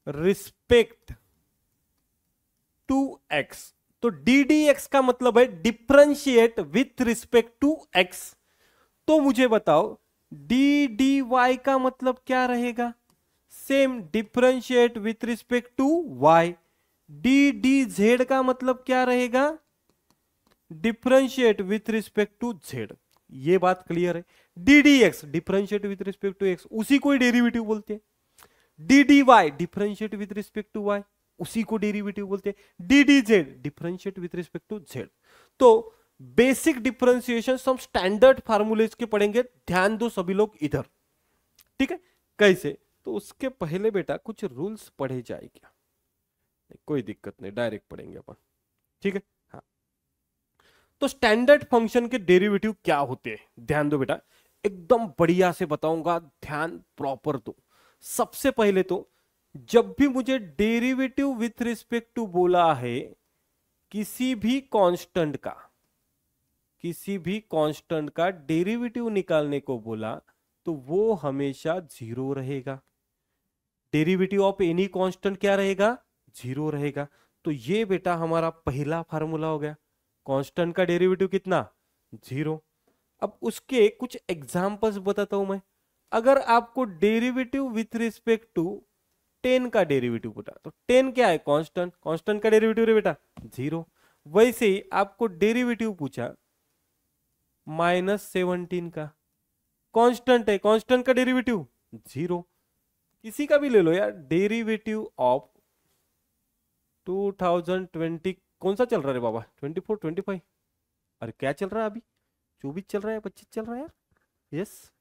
respect to x. तो डी डी एक्स का मतलब है differentiate with respect to x. तो मुझे बताओ डी डी वाई का मतलब क्या रहेगा, same differentiate with respect to y. D d z का मतलब क्या रहेगा, differentiate with respect to z. ये बात क्लियर है। D d x differentiate with respect to x, उसी को डेरिवेटिव बोलते हैं। D d y differentiate with respect to y, उसी को डेरिवेटिव बोलते हैं। D d z differentiate with respect to z. तो बेसिक डिफरेंशिएशन हम स्टैंडर्ड फार्मूलेज के पढ़ेंगे, ध्यान दो सभी लोग इधर, ठीक है। कैसे, तो उसके पहले बेटा कुछ रूल्स पढ़े जाए क्या, कोई दिक्कत नहीं, डायरेक्ट पढ़ेंगे अपन, ठीक है। हाँ, तो स्टैंडर्ड फंक्शन के डेरिवेटिव क्या होते हैं, ध्यान दो बेटा। एकदम बढ़िया से बताऊंगा, ध्यान प्रॉपर दो। सबसे पहले तो जब भी मुझे डेरिवेटिव विथ रिस्पेक्ट टू बोला है किसी भी कांस्टेंट का, किसी भी कांस्टेंट का डेरिवेटिव निकालने को बोला तो वो हमेशा जीरो रहेगा। डेरिवेटिव ऑफ एनी कांस्टेंट क्या रहेगा? जीरो रहेगा। तो ये बेटा हमारा पहला फार्मूला हो गया। कांस्टेंट का डेरिवेटिव कितना? जीरो। अब उसके कुछ एग्जांपल्स बताता हूं मैं। अगर आपको डेरिवेटिव विथ रिस्पेक्ट टू 10 का डेरिवेटिव पूछा तो 10 क्या है? कांस्टेंट। कांस्टेंट का डेरिवेटिव रे बेटा जीरो। वैसे ही आपको डेरिवेटिव पूछा -17 का, कांस्टेंट है, कांस्टेंट का डेरिवेटिव जीरो। किसी का भी ले लो यार, डेरिवेटिव ऑफ 2020 कौन सा चल रहा है बाबा? 24, 25? अरे क्या चल रहा है अभी? 24 चल रहा है, 25 चल रहा है यार। यस,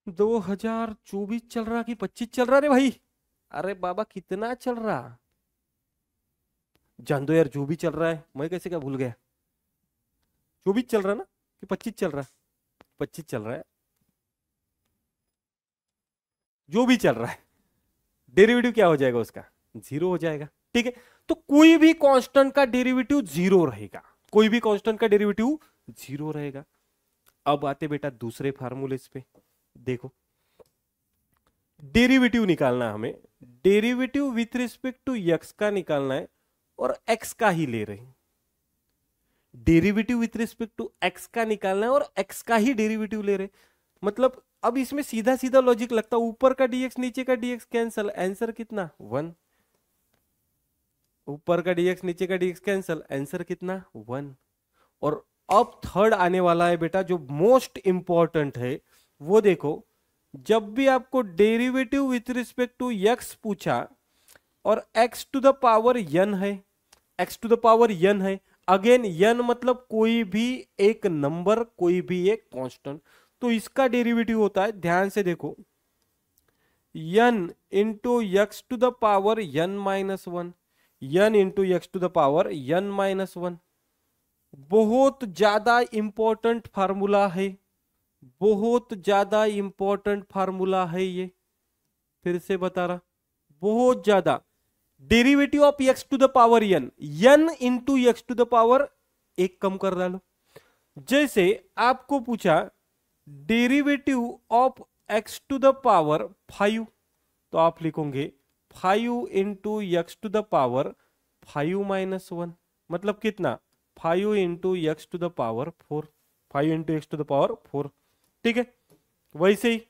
2024 चल रहा कि 25 चल रहा रे भाई? अरे बाबा कितना चल रहा? जान दो यार, जो भी चल रहा है, मैं कैसे क्या भूल गया? 24 चल रहा ना कि 25 चल रहा है? 25 चल रहा है, जो भी चल रहा है डेरिवेटिव क्या हो जाएगा उसका? जीरो हो जाएगा। ठीक है, तो कोई भी कांस्टेंट का डेरिवेटिव जीरो रहेगा, कोई भी कांस्टेंट का डेरिवेटिव जीरो रहेगा। अब आते बेटा दूसरे फार्मूले पे। देखो, डेरिवेटिव निकालना है हमें, derivative with respect to x का निकालना है और एक्स का ही ले रहे हैं। Derivative with respect to x का निकालना है और एक्स का ही डेरिवेटिव ले रहे हैं। मतलब अब इसमें सीधा सीधा लॉजिक लगता है, ऊपर का डीएक्स नीचे का डीएक्स कैंसल, आंसर कितना? 1। ऊपर का डीएक्स नीचे का डीएक्स कैंसल, आंसर कितना? 1। और अब थर्ड आने वाला है बेटा जो मोस्ट इंपॉर्टेंट है, वो देखो, जब भी आपको derivative with respect to x पूछा और x to the power n है, x to the power n है, अगेन n मतलब कोई भी एक नंबर, कोई भी एक कांस्टेंट, तो इसका डेरिवेटिव होता है, ध्यान से देखो, n into x to the power n minus 1, n into x to the power n minus 1। बहुत ज्यादा इंपॉर्टेंट फार्मूला है, बहुत ज्यादा इंपॉर्टेंट फार्मूला है ये, फिर से बता रहा, बहुत ज्यादा। Derivative of x to the power n, n into x to the power, एक कम कर डालो। जैसे आपको पूछा derivative of x to the power 5, तो आप लिखोगे 5 into x to the power 5 minus 1, मतलब कितना? 5 into x to the power 4, 5 into x to the power 4। ठीक है, वैसे ही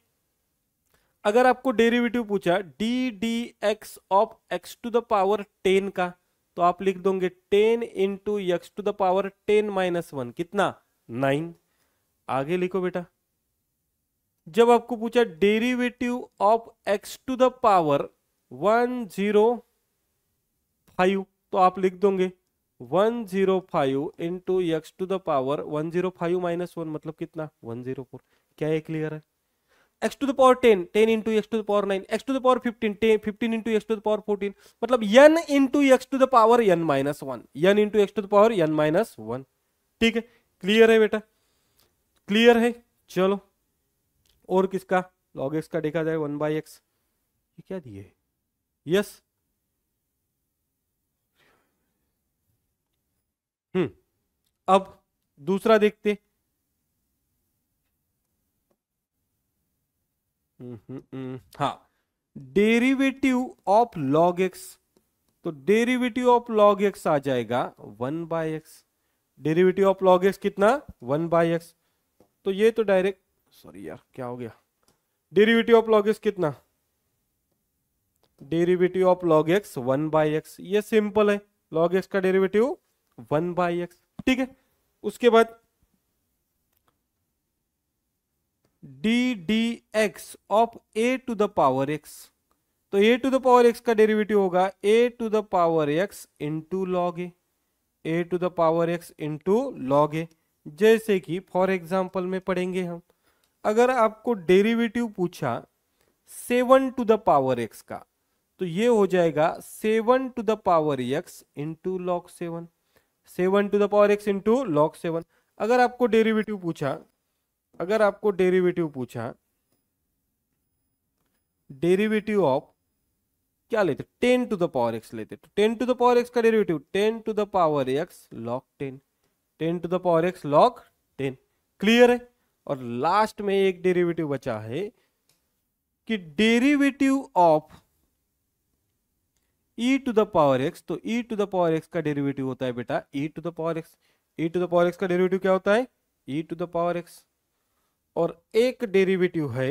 अगर आपको डेरिवेटिव पूछा d d x of x to the power 10 का, तो आप लिख दोगे 10 into x to the power 10 minus 1, कितना? 9। आगे लिखो बेटा, जब आपको पूछा derivative of x to the power 105, तो आप लिख दोगे 105 into x to the power 105 minus 1, मतलब कितना? 104। क्या ये क्लियर है? X to the power 10, 10 into x to the power 9, x to the power 15, 15 into x to the power 14, मतलब n into x to the power n minus 1, n into x to the power n minus 1। ठीक है, क्लियर है बेटा? क्लियर है? चलो, और किसका log x का देखा जाए, 1/x, ये क्या दिए? यस, अब दूसरा देखते। हाँ, डेरिवेटिव ऑफ log x, तो डेरिवेटिव ऑफ log x आ जाएगा 1/x। Derivative of log x कितना? 1/x। तो ये तो डायरेक्ट, सॉरी यार क्या हो गया, डेरिवेटिव ऑफ log x कितना? Derivative of log x 1/x, ये सिंपल है, log x का डेरिवेटिव 1/x। ठीक है, उसके बाद d d x of a to the power x, तो a to the power x का डेरिवेटिव होगा a to the power x into log a, a to the power x into log a. जैसे कि फॉर एग्जाम्पल में पढ़ेंगे हम, अगर आपको डेरिवेटिव पूछा 7 टू द पावर एक्स का, तो ये हो जाएगा 7 to the power x into log 7, 7 to the power x into log 7। अगर आपको डेरिवेटिव पूछा अगर आपको डेरिवेटिव पूछा, डेरिवेटिव ऑफ क्या लेते, 10 टू द पावर एक्स लेते, तो 10 टू द पावर एक्स का derivative 10 to the power x log 10, 10 to the power x log 10। Clear है। और लास्ट में एक डेरिवेटिव बचा है कि derivative of e to the power x, तो e to the power x का डेरिवेटिव होता है बेटा e to the power x, e to the power x का डेरिवेटिव क्या होता है e to the power x. और एक डेरिवेटिव है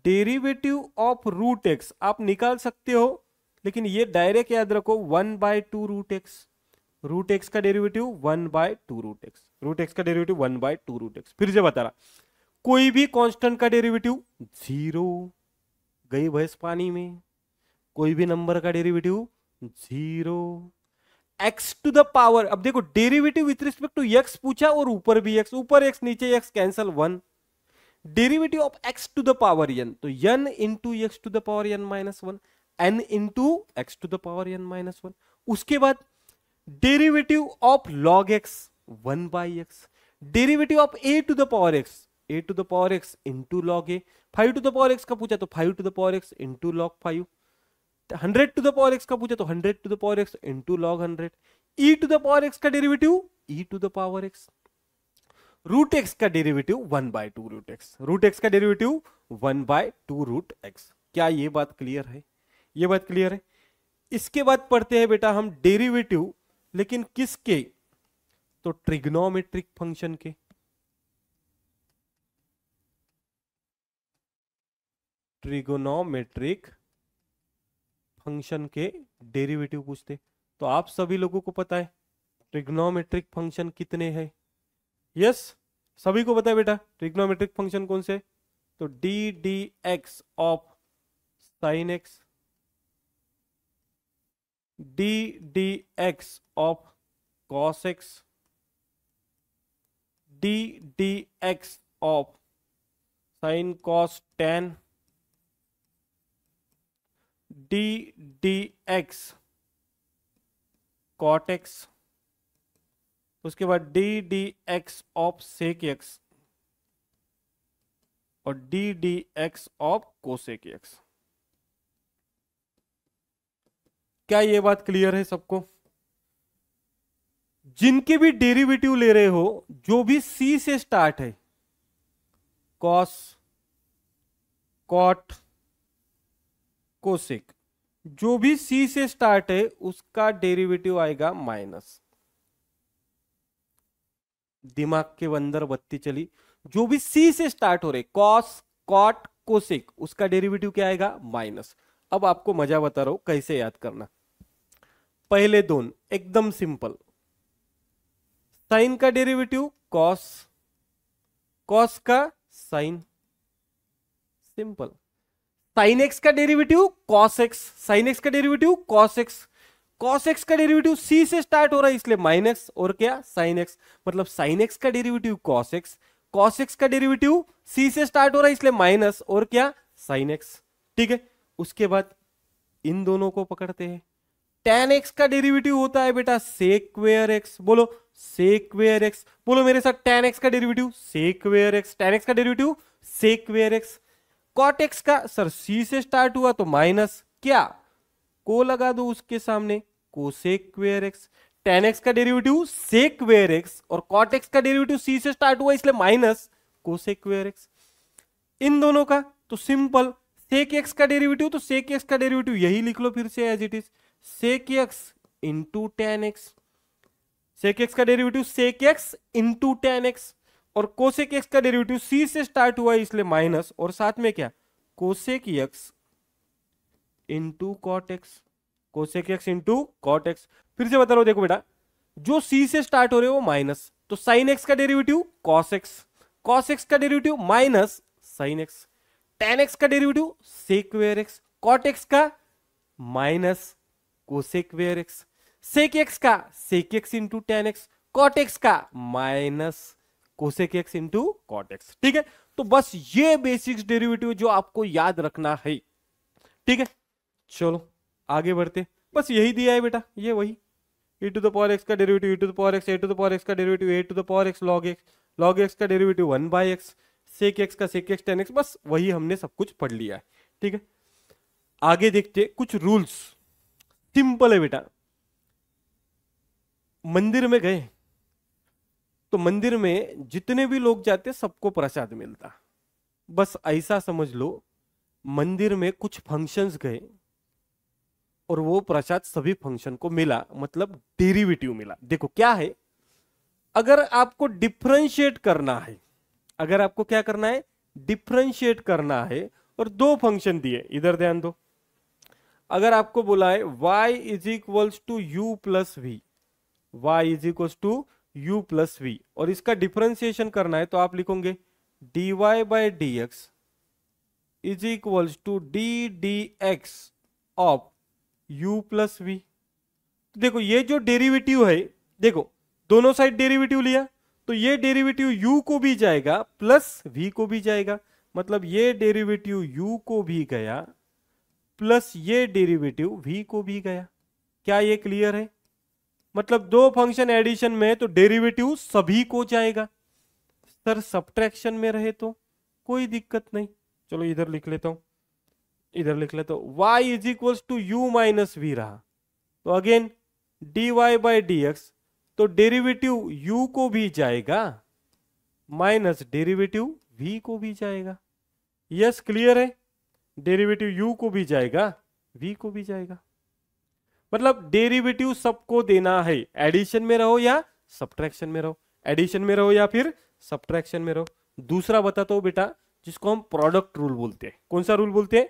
डेरिवेटिव ऑफ रूट एक्स, आप निकाल सकते हो लेकिन ये डायरेक्ट याद रखो 1/2 रूट एक्स, रूट एक्स का derivative 1/2 root x, root x का डेरिवेटिव 1/2 रूट एक्स। फिर से बता रहा, कोई भी कांस्टेंट का डेरिवेटिव 0, गई भैंस पानी में, कोई भी नंबर का derivative 0, x to the power, अब देखो derivative with respect to x पूछा और ऊपर भी एक्स, ऊपर एक्स नीचे x cancel 1, derivative of x to the power n, तो n into x to the power n minus 1, n into x to the power n minus 1। उसके बाद derivative of log x 1/x, derivative of a to the power x, a to the power x into log a, 5 to the power x का पूछा तो 5 to the power x into log 5, 100 to the power x का पूछा तो 100 to the power x into log 100, e to the power x का derivative e to the power x, root x का derivative 1/2 root x, root x का डेरिवेटिव 1/2 रूट एक्स। क्या ये बात क्लियर है, ये बात क्लियर है। इसके बाद पढ़ते हैं बेटा हम डेरिवेटिव, लेकिन किसके, तो ट्रिग्नोमेट्रिक फंक्शन के, ट्रिगोनोमेट्रिक फंक्शन के डेरिवेटिव पूछते। तो आप सभी लोगों को पता है ट्रिग्नोमेट्रिक फंक्शन कितने हैं, यस सभी को पता है बेटा ट्रिग्नोमेट्रिक फंक्शन कौन से, तो d d x of sine x, d d x of cos x, d d x of sine cos tan, d d x cot x, उसके बाद d d x of sec x और d d x of cosec x. क्या ये बात क्लियर है सबको। जिनके भी डेरिवेटिव ले रहे हो जो भी सी से स्टार्ट है, कॉस कॉट कोसेक, जो भी सी से स्टार्ट है उसका डेरिवेटिव आएगा माइनस, दिमाग के अंदर बत्ती चली, जो भी सी से स्टार्ट हो रहे कॉस कॉट कोसेक उसका डेरिवेटिव क्या आएगा माइनस। अब आपको मजा बता रहा हूं कैसे याद करना। पहले दोनों एकदम सिंपल, साइन का डेरिवेटिव कॉस, कॉस का साइन, सिंपल, साइन एक्स का derivative cos x, sine x का derivative cos x, cos x का डेरिवेटिव सी से स्टार्ट हो रहा है इसलिए माइनस और क्या साइन एक्स, मतलब साइन एक्स का derivative cos x, cos x का डेरिवेटिव सी से स्टार्ट हो रहा है इसलिए माइनस और क्या साइन एक्स। ठीक है, उसके बाद इन दोनों को पकड़ते हैं। tan x का डेरिवेटिव होता है बेटा सेक्वेयर x, बोलो सेक्वेयर x, बोलो मेरे साथ tan x का derivative sec square x, tan x का derivative sec square x। cot x का सर c से स्टार्ट हुआ तो माइनस, क्या को लगा दो उसके सामने कोसेक्वेयर x, tan x का डेरिवेटिव सेक्वेयर x और cot x का डेरिवेटिव c से स्टार्ट हुआ इसलिए माइनस कोसेक्वेयर x। इन दोनों का तो सिंपल, सेक x का डेरिवेटिव तो सेक x का डेरिवेटिव यही लिख लो फिर से as it is, sec x into tan x, sec x का derivative sec x into tan x और कोसेक x का डेरिवेटिव c से स्टार्ट हुआ है इसलिए माइनस और साथ में क्या cosec x into cot x, cosec x into cot x. फिर से बता रहा हूं देखो बेटा, जो c से स्टार्ट हो रहे हो वो माइनस, तो साइन x का derivative cos x, cos x का derivative minus sine x, tan x का derivative sec square x, cot x का minus cosec square x, sec x का sec x into tan x, cot x का minus cosec x into cot x। ठीक है, तो बस ये बेसिक्स डेरिवेटिव जो आपको याद रखना है। ठीक है, चलो आगे बढ़ते, बस यही दिया है बेटा, ये वही e to the power x का derivative e to the power x, a to the power x का derivative a to the power x log x, log x का डेरिवेटिव 1/x, सेक एक्स का सेक एक्स टेन एक्स, बस वही हमने सब कुछ पढ़ लिया है। ठीक है, आगे देखते कुछ रूल्स। सिंपल है बेटा, मंदिर में गए तो मंदिर में जितने भी लोग जाते सबको प्रसाद मिलता। बस ऐसा समझ लो, मंदिर में कुछ फंक्शंस गए और वो प्रसाद सभी फंक्शन को मिला, मतलब डेरिवेटिव मिला। देखो क्या है, अगर आपको डिफरेंशिएट करना है, अगर आपको क्या करना है, डिफरेंशिएट करना है, और दो फंक्शन दिए, इधर ध्यान दो। अगर आपको बोला है y is equals to u plus v, y is equals to u plus v, और इसका डिफरेंशिएशन करना है तो आप लिखोगे dy by d x is equals to d d x of u plus v. देखो ये जो डेरिवेटिव है, देखो दोनों साइड डेरिवेटिव लिया तो ये डेरिवेटिव u को भी जाएगा प्लस v को भी जाएगा, मतलब ये डेरिवेटिव u को भी गया प्लस ये डेरिवेटिव v को भी गया। क्या ये क्लियर है? मतलब दो फंक्शन एडिशन में तो डेरिवेटिव सभी को जाएगा। सर सब्ट्रैक्शन में रहे तो कोई दिक्कत नहीं, चलो इधर लिख लेता हूं, इधर लिख लेता हूं, y is equal to u minus v रहा, तो again dy by d x, तो डेरिवेटिव u को भी जाएगा माइनस डेरिवेटिव v को भी जाएगा। यस क्लियर है, डेरिवेटिव u को भी जाएगा v को भी जाएगा, मतलब डेरिवेटिव सबको देना है, एडिशन में रहो या सब्ट्रैक्शन में रहो, एडिशन में रहो या फिर सब्ट्रैक्शन में रहो। दूसरा बताता हूं बेटा, जिसको हम प्रोडक्ट रूल बोलते हैं। कौन सा रूल बोलते हैं?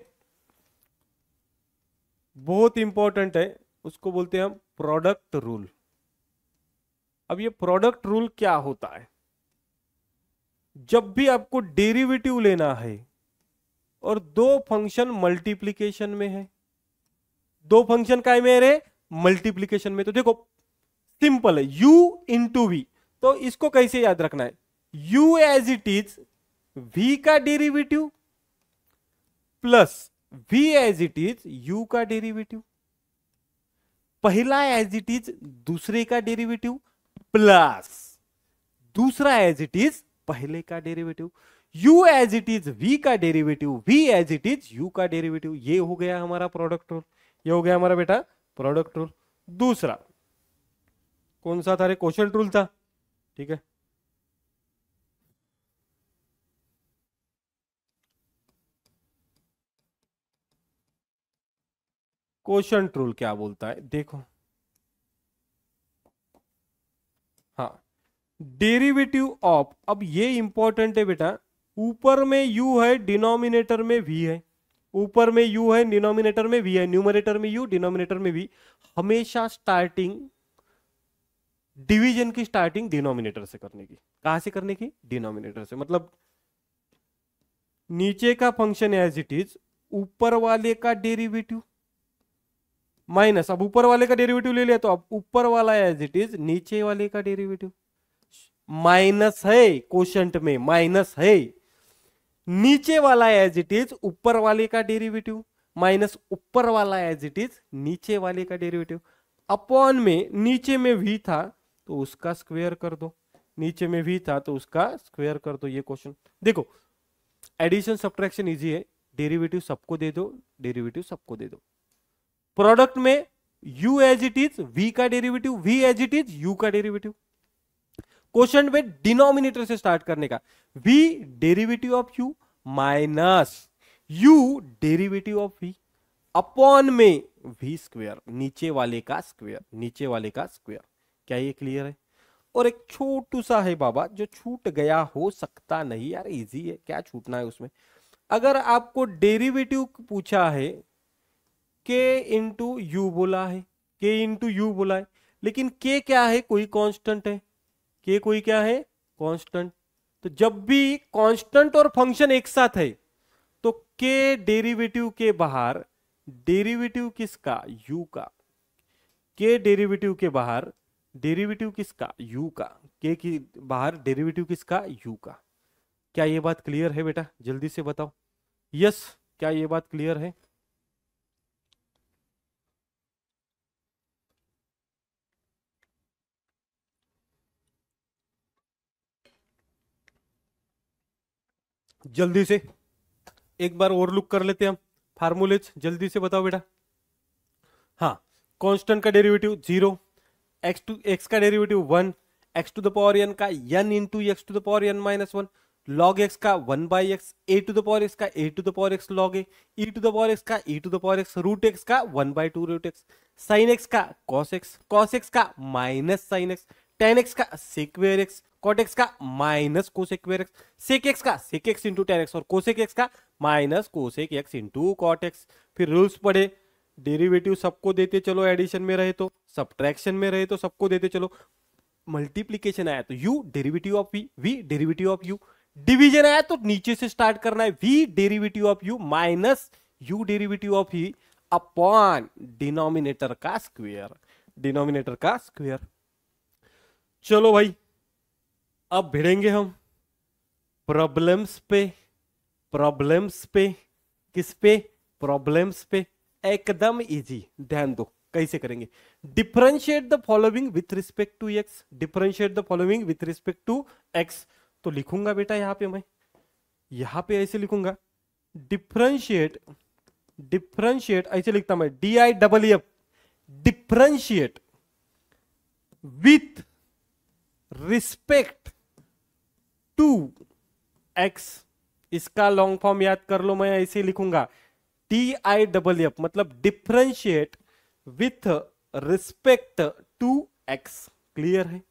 बहुत इंपॉर्टेंट है, उसको बोलते हैं हम प्रोडक्ट रूल। अब ये प्रोडक्ट रूल क्या होता है? जब भी आपको डेरिवेटिव लेना है और दो फंक्शन मल्टीप्लीकेशन में है, दो फंक्शन काय में है? मल्टीप्लीकेशन में। तो देखो सिंपल है, u इंटू वी, तो इसको कैसे याद रखना है? u as it is v का derivative plus v as it is u का डेरिवेटिव, पहला एज इट इज दूसरे का डेरिवेटिव प्लस दूसरा एज इट इज पहले का derivative, u as it is v का derivative, v as it is u का डेरिवेटिव। ये हो गया हमारा प्रोडक्ट रूल, ये हो गया हमारा बेटा प्रोडक्ट रूल। दूसरा कौन सा था रे? क्वोशंट रूल था, ठीक है। क्वोशंट रूल क्या बोलता है देखो, हाँ, डेरिवेटिव ऑफ, अब ये इंपॉर्टेंट है बेटा, ऊपर में u है डिनोमिनेटर में v है, ऊपर में u है डिनोमिनेटर में v है, न्यूमरेटर में u डिनोमिनेटर में v, हमेशा स्टार्टिंग डिवीजन की स्टार्टिंग डिनोमिनेटर से करने की। कहां से करने की? डिनोमिनेटर से। मतलब नीचे का फंक्शन एज इट इज, ऊपर वाले का डेरिवेटिव माइनस, अब ऊपर वाले का डेरिवेटिव ले लिया तो अब ऊपर वाला एज इट इज नीचे वाले का डेरिवेटिव, माइनस है क्वोशंट में, माइनस है, नीचे वाला एज इट इज ऊपर वाले का डेरिवेटिव माइनस ऊपर वाला एज इट इज नीचे वाले का डेरिवेटिव, अपॉन में नीचे में v था तो उसका स्क्वायर कर दो, नीचे में v था तो उसका स्क्वायर कर दो। ये क्वेश्चन देखो, एडिशन सब्ट्रैक्शन इजी है, डेरिवेटिव सबको दे दो, डेरिवेटिव सबको दे दो। प्रोडक्ट में u as it is v का derivative, v as it is u का डेरिवेटिव। क्वेश्चन में डिनोमिनेटर से स्टार्ट करने का, v derivative of u minus u derivative of v, upon में v स्क्वायर, नीचे वाले का स्क्वायर, नीचे वाले का स्क्वायर। क्या ये क्लियर है? और एक छोटू सा है बाबा जो छूट गया, हो सकता नहीं यार, इजी है, क्या छूटना है उसमें। अगर आपको डेरिवेटिव पूछा है, k इंटू यू बोला है, k इंटू यू बोला है, लेकिन k क्या है? कोई कांस्टेंट है, k कोई क्या है? कांस्टेंट। तो जब भी कांस्टेंट और फंक्शन एक साथ है तो k डेरिवेटिव के बाहर, डेरिवेटिव किसका? u का, k डेरिवेटिव के बाहर, डेरिवेटिव किसका? u का, k की बाहर डेरिवेटिव किसका? u का। क्या ये बात क्लियर है बेटा? जल्दी से बताओ, यस क्या ये बात क्लियर है? जल्दी से एक बार और लुक कर लेते हैं हम फार्मूलेज, जल्दी से बताओ बेटा। हाँ, कांस्टेंट का डेरिवेटिव 0, एक्स का derivative 1, x to the power n का n into x to the power n minus 1, log x का 1 by x, a to the power x का a to the power x log a, e to the power x का e to the power x, root x का 1 by 2 root x, sine x का कॉस एक्स का minus sine x, tan x का सेक्वेयर एक्स, कॉट एक्स का minus cosec square x, sec x का sec x into tan x और कोसेक एक्स का minus cosec x into cot x. फिर रूल्स पढ़े, डेरिवेटिव सबको देते चलो, एडिशन में रहे तो, सब्ट्रैक्शन में रहे तो सबको देते चलो, मल्टीप्लीकेशन आया तो u derivative of v derivative of u, division आया तो नीचे से स्टार्ट करना है, v derivative of u minus u derivative of v upon denominator का स्क्वायर, डिनोमिनेटर का स्क्वायर। चलो भाई, अब भिड़ेंगे हम प्रॉब्लम्स पे, प्रॉब्लम्स पे, किस पे, प्रॉब्लम्स पे, एकदम इजी, ध्यान दो कैसे करेंगे। Differentiate the following with respect to x, differentiate the following with respect to x. तो लिखूंगा बेटा यहां पे, मैं यहां पे ऐसे लिखूंगा, डिफरेंशिएट, डिफरेंशिएट ऐसे लिखता मैं, d i double f, differentiate with respect to x. इसका लॉन्ग फॉर्म याद कर लो, मैं ऐसे लिखूंगा, डी आई डबल एफ मतलब differentiate with respect to x. Clear है?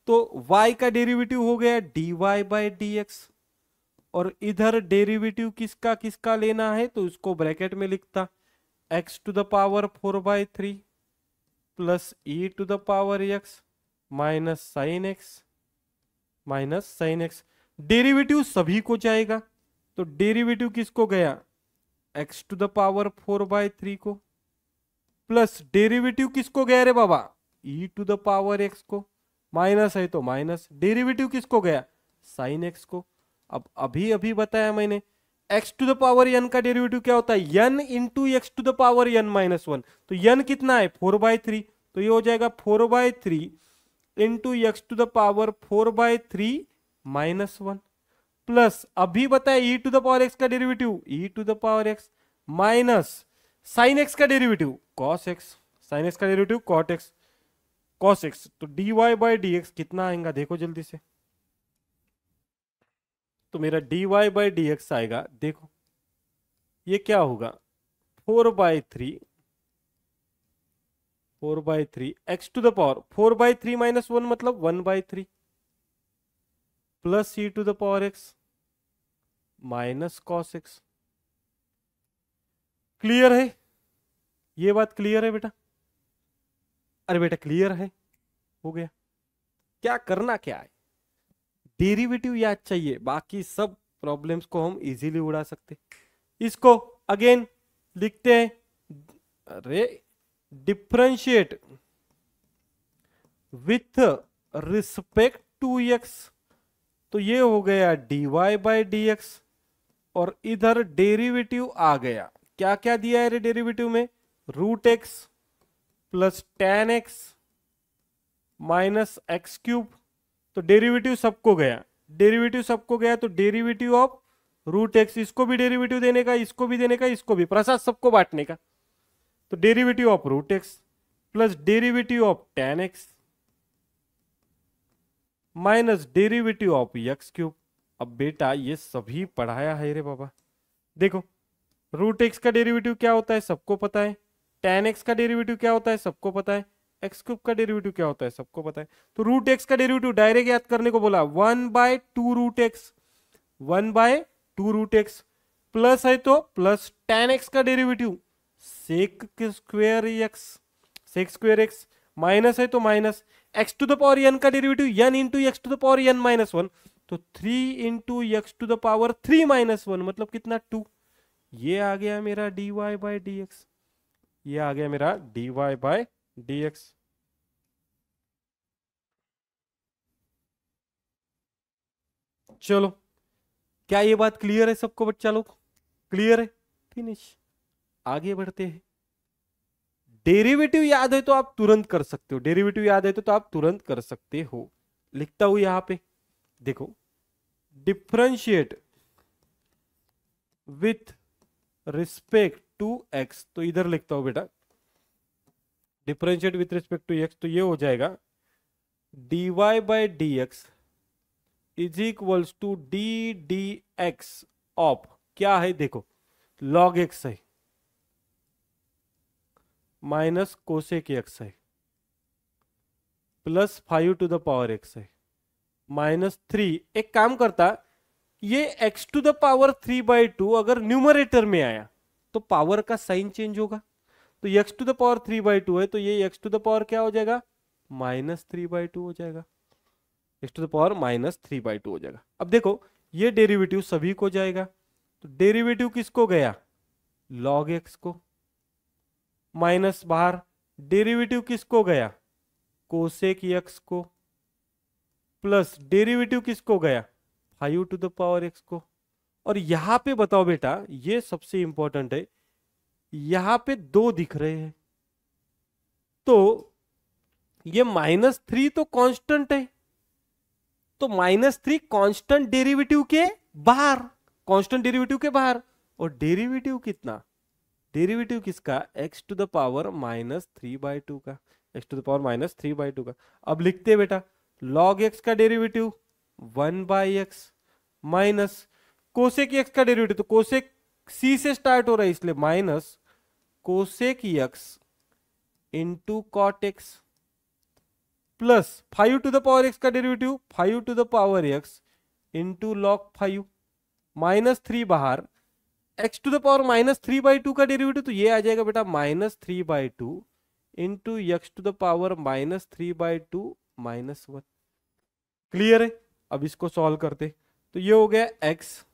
तो y का डेरिवेटिव हो गया dy बाई डी एक्स, और इधर डेरिवेटिव किसका किसका लेना है तो इसको ब्रैकेट में लिखता, x to the power 4/3 plus e to the power x minus sine x. Derivative सभी को जाएगा, तो डेरिवेटिव किसको गया, x टू द पावर 4/3 को, प्लस डेरिवेटिव किसको गया रे बाबा, e to the power x को, माइनस है तो माइनस, डेरिवेटिव किसको गया, साइन एक्स को। अब अभी अभी बताया मैंने, x to the power n का डेरिवेटिव क्या होता है, n into x to the power n minus 1, तो n कितना है 4/3, तो ये हो जाएगा 4/3 into x to the power 4/3 minus 1, plus अभी बताया e to the power x का derivative e to the power x minus sine x का derivative cos x, sine x का derivative cot x, cos x. तो dy बाई डी एक्स कितना आएगा देखो जल्दी से, तो मेरा dy बाई डी एक्स आएगा, देखो ये क्या होगा, 4/3 x to the power 4/3 minus 1 मतलब 1/3 plus e to the power x minus cos x. Clear है? ये बात क्लियर है बेटा? अरे बेटा क्लियर है, हो गया। क्या करना क्या है, डेरिवेटिव याद चाहिए, बाकी सब प्रॉब्लम्स को हम इजीली उड़ा सकते। इसको अगेन लिखते हैं, अरे differentiate with respect to x, तो ये हो गया dy बाई डी एक्स, और इधर डेरिवेटिव आ गया, क्या क्या दिया है रे डेरिवेटिव में, root x plus tan x minus x cube, तो डेरिवेटिव सबको गया, डेरिवेटिव सबको गया, तो डेरिवेटिव ऑफ रूट एक्स, इसको भी डेरिवेटिव देने का, इसको भी देने का, इसको भी, प्रसाद सबको बांटने का, तो derivative of root x plus derivative of tan x minus derivative of x cube. अब बेटा ये सभी पढ़ाया है रे बाबा, देखो रूट एक्स का डेरिवेटिव क्या होता है सबको पता है, टेन एक्स का डेरिवेटिव क्या होता है सबको पता है, एक्स क्यूब का डेरिवेटिव क्या होता है सबको पता है। तो रूट एक्स का डेरिवेटिव डायरेक्ट याद करने को बोला, 1/2 root x, 1/2 root x, plus है तो प्लस टेन एक्स का derivative sec square x, sec square x, minus है तो minus x to the power n का derivative n into x to the power n minus 1, तो 3 into x to the power 3 minus 1 मतलब कितना 2। ये आ गया मेरा dy बाई डी एक्स, ये आ गया मेरा dy बाई डी एक्स। चलो, क्या ये बात क्लियर है सबको बच्चा लोग? क्लियर है? फिनिश, आगे बढ़ते हैं। डेरिवेटिव याद है तो आप तुरंत कर सकते हो, डेरिवेटिव याद है तो आप तुरंत कर सकते हो। लिखता हूं यहां पे, देखो differentiate with respect to x, तो इधर लिखता हूं बेटा differentiate with respect to x, तो ये हो जाएगा dy by d x is equals to d d x of क्या है, देखो लॉग एक्स है माइनस कोसेक एक्स है plus 5 to the power x है माइनस 3। एक काम करता, ये x टू द पावर 3/2 अगर न्यूमरेटर में आया तो पावर का साइन चेंज होगा, तो x टू द पावर 3/2 है तो ये x टू द पावर क्या हो जाएगा, -3/2 हो जाएगा, x टू द पावर -3/2 हो जाएगा। अब देखो ये डेरिवेटिव सभी को जाएगा, तो डेरिवेटिव किसको गया, log x को, माइनस बाहर डेरिवेटिव किसको गया, कोसेक x को, प्लस डेरिवेटिव किसको गया 5 टू द पावर x को। और यहां पे बताओ बेटा, ये सबसे इंपॉर्टेंट है, यहां पे 2 दिख रहे हैं, तो ये -3 तो कांस्टेंट है, तो -3 कांस्टेंट डेरिवेटिव के बाहर, कांस्टेंट डेरिवेटिव के बाहर, और डेरिवेटिव कितना, डेरिवेटिव किसका, x टू द पावर -3/2 का, x टू द पावर -3/2 का। अब लिखते हैं बेटा log x का derivative 1/x minus cosec x का डेरिवेटिव, तो कोसेक c से स्टार्ट हो रहा है इसलिए minus cosec x into cot x plus 5 to the power x का derivative 5 to the power x into log 5 -3 बाहर, x टू द पावर -3/2 का डेरिवेटिव, तो ये आ जाएगा बेटा -3/2 into x to the power -3/2 -1। Clear है। अब इसको सॉल्व करते, तो ये हो गया x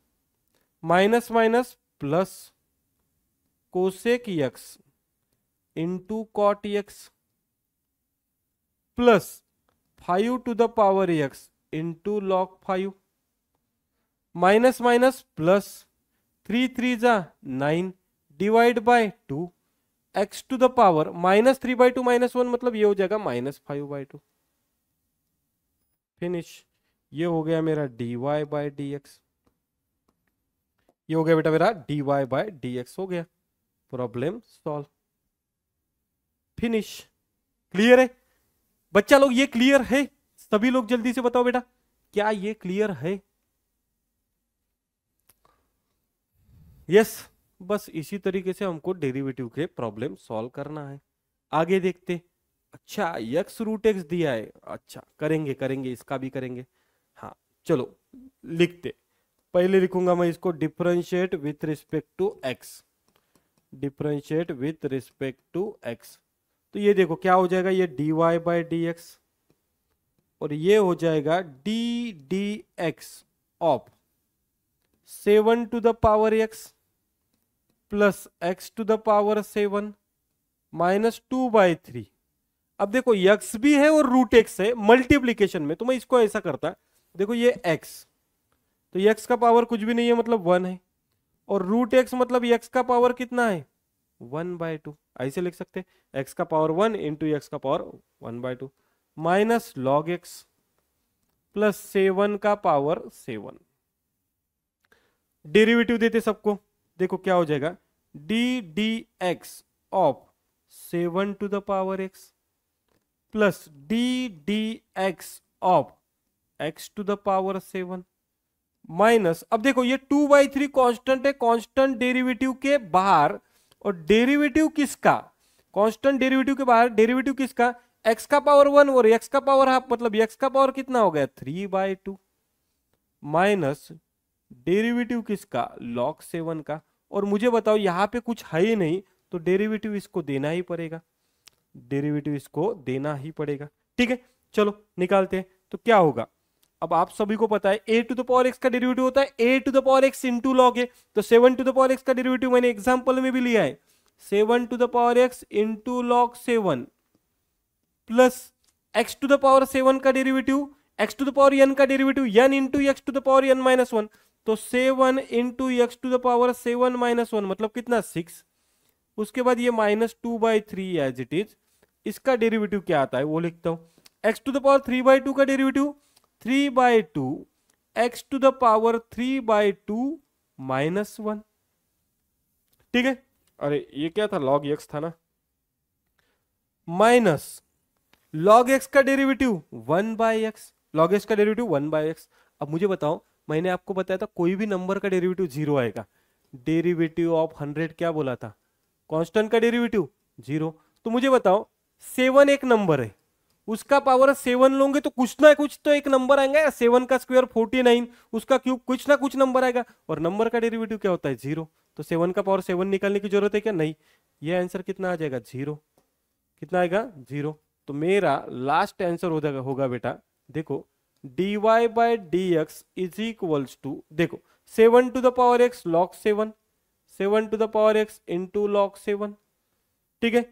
minus minus plus cosec x into cot x plus 5 to the power x into log 5 minus minus plus 3 3 जा 9 divide by 2 x to the power -3/2 -1 मतलब ये हो जाएगा -5/2। फिनिश। ये हो गया मेरा dy बाय डी एक्स, ये हो गया बेटा मेरा dy बाय डी एक्स हो गया, प्रॉब्लम सॉल्व। फिनिश। क्लियर है बच्चा लोग, ये क्लियर है? सभी लोग जल्दी से बताओ बेटा, क्या ये क्लियर है? यस। बस इसी तरीके से हमको डेरिवेटिव के प्रॉब्लम सॉल्व करना है। आगे देखते। अच्छा x रूट एक्स दिया है, अच्छा करेंगे करेंगे, इसका भी करेंगे। हाँ चलो लिखते, पहले लिखूंगा मैं इसको differentiate with respect to x, differentiate with respect to x। तो ये देखो क्या हो जाएगा, ये dy बाय डी एक्स और ये हो जाएगा d d x of 7 to the power x plus x to the power 7 -2/3। अब देखो x भी है और रूट x है मल्टीप्लीकेशन में, तो मैं इसको ऐसा करता, देखो ये x, तो x का पावर कुछ भी नहीं है मतलब 1 है, और रूट x मतलब x का पावर कितना है 1/2, ऐसे लिख सकते x का पावर 1 इंटू x का power 1/2 minus log x plus 7 का पावर 7। डेरिवेटिव देते सबको, देखो क्या हो जाएगा d d x of 7 to the power x plus d d x of x to the power 7 minus, अब देखो ये 2/3 कांस्टेंट है, कांस्टेंट डेरिवेटिव के बाहर, और डेरिवेटिव किसका, कांस्टेंट डेरिवेटिव के बाहर, डेरिवेटिव किसका x का पावर 1 और x का पावर हाफ, मतलब x का पावर कितना हो गया 3/2 माइनस डेरिवेटिव किसका log 7 का। और मुझे बताओ यहाँ पे कुछ है ही नहीं, तो डेरिवेटिव इसको देना ही पड़ेगा, डेरिवेटिव इसको देना ही पड़ेगा। ठीक है चलो निकालते हैं, तो क्या होगा, अब आप सभी को पता है a to the power x का डेरिवेटिव होता है a to the power x into log a, तो 7 टू द पावर x का डेरिवेटिव मैंने एग्जांपल में भी लिया है 7 to the power x into log 7 plus x to the power 7 का derivative x to the power n का derivative n into x to the power n minus 1, तो 7 into x to the power 7 minus 1 मतलब कितना 6। उसके बाद ये -2/3 एज इट इज, इसका डेरिवेटिव क्या आता है वो लिखता हूं, x टू द पावर 3/2 का derivative 3/2 x to the power 3/2 -1 ठीक है, अरे ये क्या था, log x था ना, माइनस log x का डेरिवेटिव 1/x, log x का डेरिवेटिव 1/x। अब मुझे बताओ, मैंने आपको बताया था कोई भी नंबर का डेरिवेटिव 0 आएगा। डेरिवेटिव ऑफ 100 क्या बोला था, कांस्टेंट का डेरिवेटिव 0। तो मुझे बताओ 7 एक नंबर है, उसका पावर 7 लोगे तो कुछ ना कुछ तो एक नंबर आएगा, 7 का स्क्वायर 49, उसका क्यूब, कुछ ना कुछ नंबर आएगा। और नंबर का डेरिवेटिव क्या होता है, 0। तो 7 का पावर 7 निकालने की जरूरत है क्या, नहीं। ये आंसर कितना आ जाएगा, 0। कितना आएगा, 0। तो मेरा लास्ट आंसर होगा बेटा, देखो dy by d x is equals to, देखो 7 to the power x log 7, 7 to the power x into log 7, ठीक है।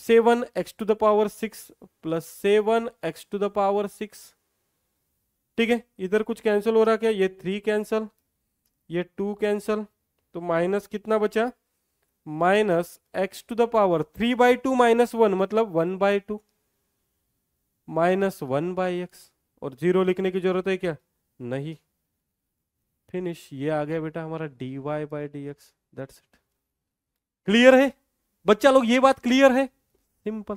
7 x to the power 6 plus 7 x to the power 6, ठीक है। इधर कुछ कैंसिल हो रहा क्या, ये 3 कैंसिल, ये 2 कैंसिल, तो माइनस कितना बचा, minus x to the power 3/2 minus 1 मतलब 1/2 माइनस 1/x, और 0 लिखने की जरूरत है क्या, नहीं। फिनिश, ये आ गया बेटा हमारा dy by d x, that's it. Clear है बच्चा लोग, ये बात क्लियर है, simple.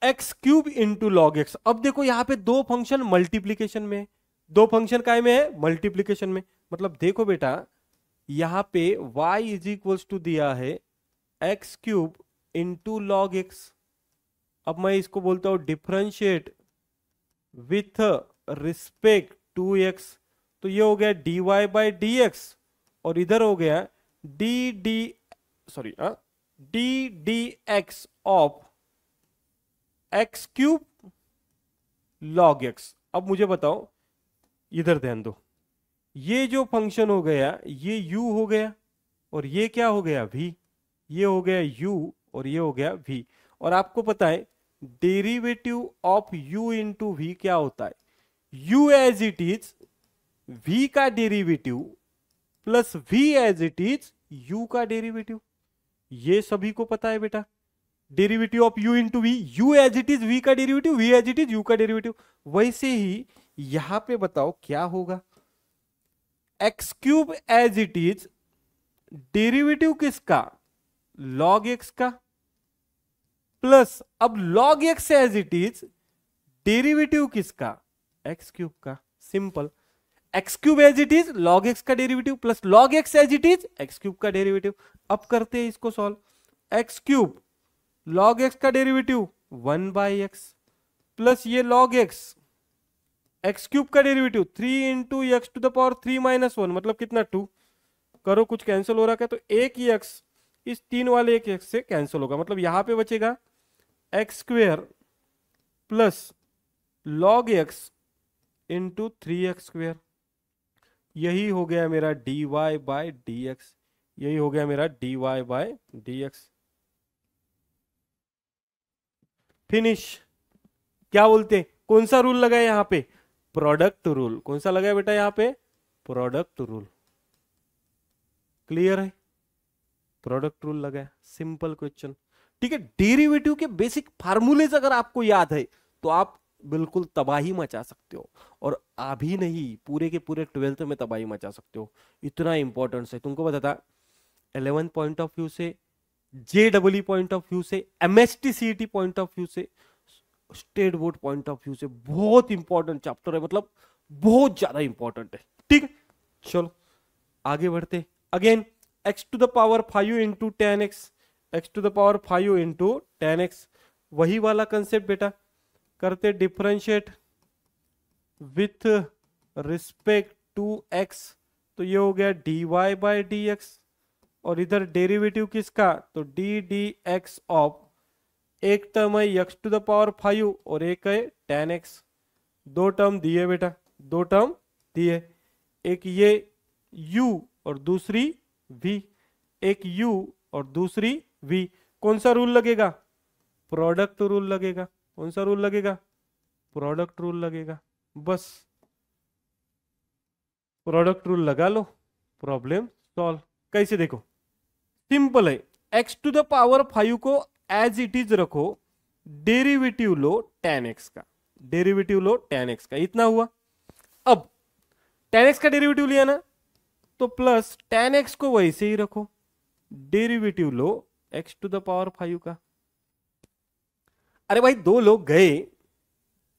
X cube into log x. अब देखो यहां पे दो फंक्शन मल्टीप्लीकेशन में, दो फंक्शन काय में है, मल्टीप्लीकेशन में। मतलब देखो बेटा यहां पे y इज इक्वल्स टू दिया है x cube into log x. अब मैं इसको बोलता हूं differentiate with respect to x, तो ये हो गया dy बाय डी एक्स, और इधर हो गया D d x of x cube log x. अब मुझे बताओ, इधर ध्यान दो, ये जो फंक्शन हो गया ये u हो गया, और ये क्या हो गया v, ये हो गया u और ये हो गया v। और आपको पता है derivative of u into v क्या होता है, u as it is v का derivative plus v as it is u का डेरिवेटिव। ये सभी को पता है बेटा, derivative of u into v, u as it is v का derivative, v as it is u का डेरिवेटिव। वैसे ही यहां पे बताओ क्या होगा, x cube as it is derivative किसका, log x का, प्लस अब log x as it is derivative किसका, एक्स क्यूब का। Simple, x cube as it is log x का derivative plus log x as it is x cube का डेरिवेटिव। अब करते हैं इसको solve, x cube log x का डेरिवेटिव 1/x प्लस ये log x एक्स क्यूब का derivative 3 into x to the power 3 minus 1 मतलब कितना 2। करो कुछ कैंसिल हो रहा है तो एक ही x इस 3 वाले एक x से कैंसिल होगा, मतलब यहां पे बचेगा x square plus log x into 3x square. यही हो गया मेरा dy बाय डी एक्स, यही हो गया मेरा dy by d x. Finish. क्या बोलते, कौन सा रूल लगा है यहां पे, प्रोडक्ट रूल। कौन सा लगा है बेटा यहां पे, प्रोडक्ट रूल। क्लियर है, प्रोडक्ट रूल लगा है, सिंपल क्वेश्चन। ठीक है, डेरिवेटिव के बेसिक फार्मूलेज अगर आपको याद है तो आप बिल्कुल तबाही मचा सकते हो, और अभी नहीं पूरे के पूरे 12th में तबाही मचा सकते हो, इतना इंपॉर्टेंस है। तुमको बताता 11 पॉइंट ऑफ व्यू से, JEE पॉइंट ऑफ व्यू से, MST CET point of view से, state board point of view से बहुत इंपॉर्टेंट चैप्टर है, मतलब बहुत ज्यादा इंपॉर्टेंट है। ठीक है, चलो आगे बढ़ते। Again x to the power 5 into 10x, x to the power 5 into 10x, वही वाला कंसेप्ट बेटा। करते differentiate with respect to x, तो ये हो गया dy बाय डी एक्स, और इधर डेरिवेटिव किसका, तो डी एक्स ऑफ, एक टर्म है x टू द पावर 5 और एक है 10x। दो टर्म दिए बेटा, दो टर्म दिए, एक ये u और दूसरी v, एक u और दूसरी v। कौन सा रूल लगेगा, प्रोडक्ट रूल लगेगा। कौन सा रूल लगेगा, प्रोडक्ट रूल लगेगा। बस प्रोडक्ट रूल लगा लो, प्रॉब्लम सॉल्व। कैसे देखो, सिंपल है, x टू द पावर 5 को एज इट इज रखो, डेरिवेटिव लो 10x का, डेरिवेटिव लो 10x का, इतना हुआ। अब 10x का डेरिवेटिव लिया ना, तो प्लस tan x को वैसे ही रखो, डेरिवेटिव लो x टू द पावर 5 का। अरे भाई दो लोग गए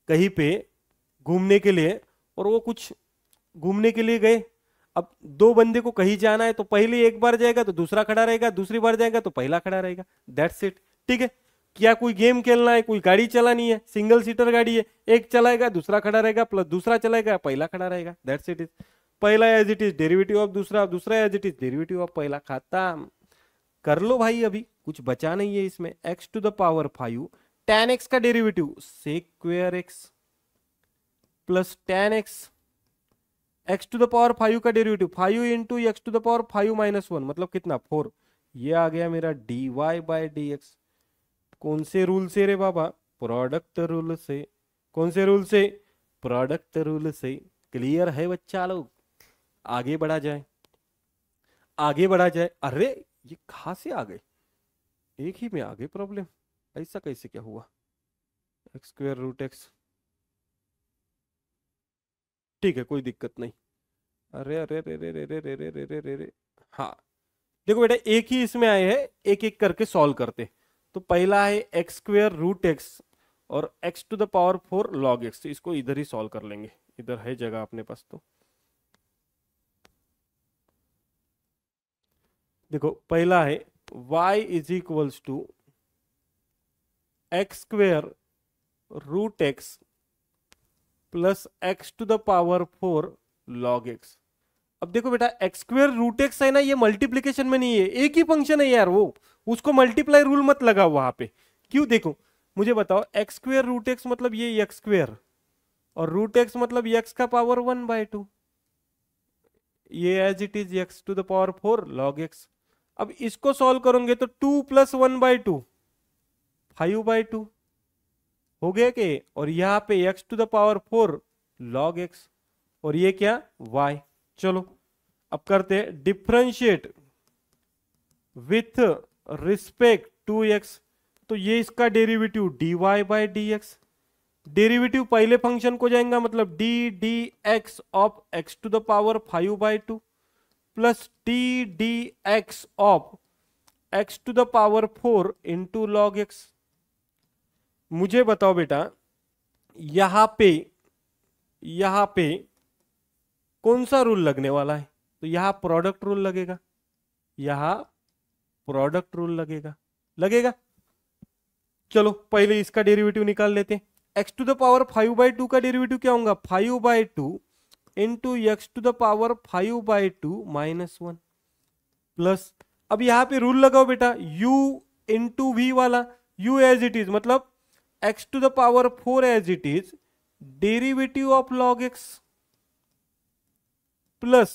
कहीं पे घूमने के लिए, और वो कुछ घूमने के लिए गए। अब दो बंदे को कहीं जाना है तो पहले एक बार जाएगा तो दूसरा खड़ा रहेगा, दूसरी बार जाएगा तो पहला खड़ा रहेगा, दैट्स इट। ठीक है, क्या कोई गेम खेलना है, कोई गाड़ी चलानी है, सिंगल सीटर गाड़ी है, एक चलाएगा दूसरा खड़ा रहेगा, प्लस दूसरा चलाएगा पहला खड़ा रहेगा, दैट्स इट। पहला as it is derivative of दूसरा, दूसरा as it is derivative of पहला, खत्म। कर लो भाई, अभी कुछ बचा नहीं है इसमें। x to the power 5 tan x का derivative sec square x plus tan x to the power 5 का derivative 5 into x to the power 5 minus 1 मतलब कितना 4। ये आ गया मेरा dy बाय डी एक्स। कौन से रूल से रे बाबा? प्रोडक्ट रूल से। कौन से रूल से? प्रोडक्ट रूल से। क्लियर है बच्चा लोग? आगे बढ़ा जाए, आगे बढ़ा जाए। अरे ये कहां से आ गए? एक ही में आ गए प्रॉब्लम, ऐसा कैसे क्या हुआ? एक्स स्क्वायर रूट एक्स, ठीक है कोई दिक्कत नहीं। अरे अरे रे रे रे रे रे रे रे रे रे रे। हाँ देखो बेटा, एक ही इसमें आए हैं, एक एक करके सॉल्व करते। तो पहला है एक्स स्क्वायर रूट एक्स और x to the power 4 log x, इसको इधर ही सॉल्व कर लेंगे, इधर है जगह अपने पास। तो देखो पहला है y is equals to x square root x plus x to the power 4 log x. अब देखो बेटा, एक्स स्क्वेयर रूट एक्स है ना, ये मल्टीप्लीकेशन में नहीं है, एक ही फंक्शन है यार, वो उसको मल्टीप्लाई रूल मत लगाओ वहां पे। क्यों? देखो मुझे बताओ, एक्स स्क्वेयर रूट एक्स मतलब ये एक्स स्क्वेयर, और रूट एक्स मतलब एक्स का पावर 1/2, ये as it is x to the power 4 log x. अब इसको सॉल्व करोगे तो 2 प्लस 1/2 5/2 हो गया के, और यहां पे x to the power 4 log x, और ये क्या y। चलो अब करते हैं differentiate with respect to x। तो ये इसका derivative dy by dx, derivative पहले फंक्शन को जाएगा मतलब d dx of x to the power 5/2 plus d dx of x to the power 4 into log x। मुझे बताओ बेटा, यहां पे कौन सा रूल लगने वाला है? तो यहां प्रोडक्ट रूल लगेगा, यहां प्रोडक्ट रूल लगेगा, लगेगा। चलो पहले इसका डेरिवेटिव निकाल लेते हैं। एक्स टू द पावर 5/2 का डेरिवेटिव क्या होगा? 5/2 into x to the power 5/2 minus 1 plus, अब यहां पे रूल लगाओ बेटा, u इंटू वी वाला, u एज इट इज मतलब x to the power 4 as it is derivative of log x plus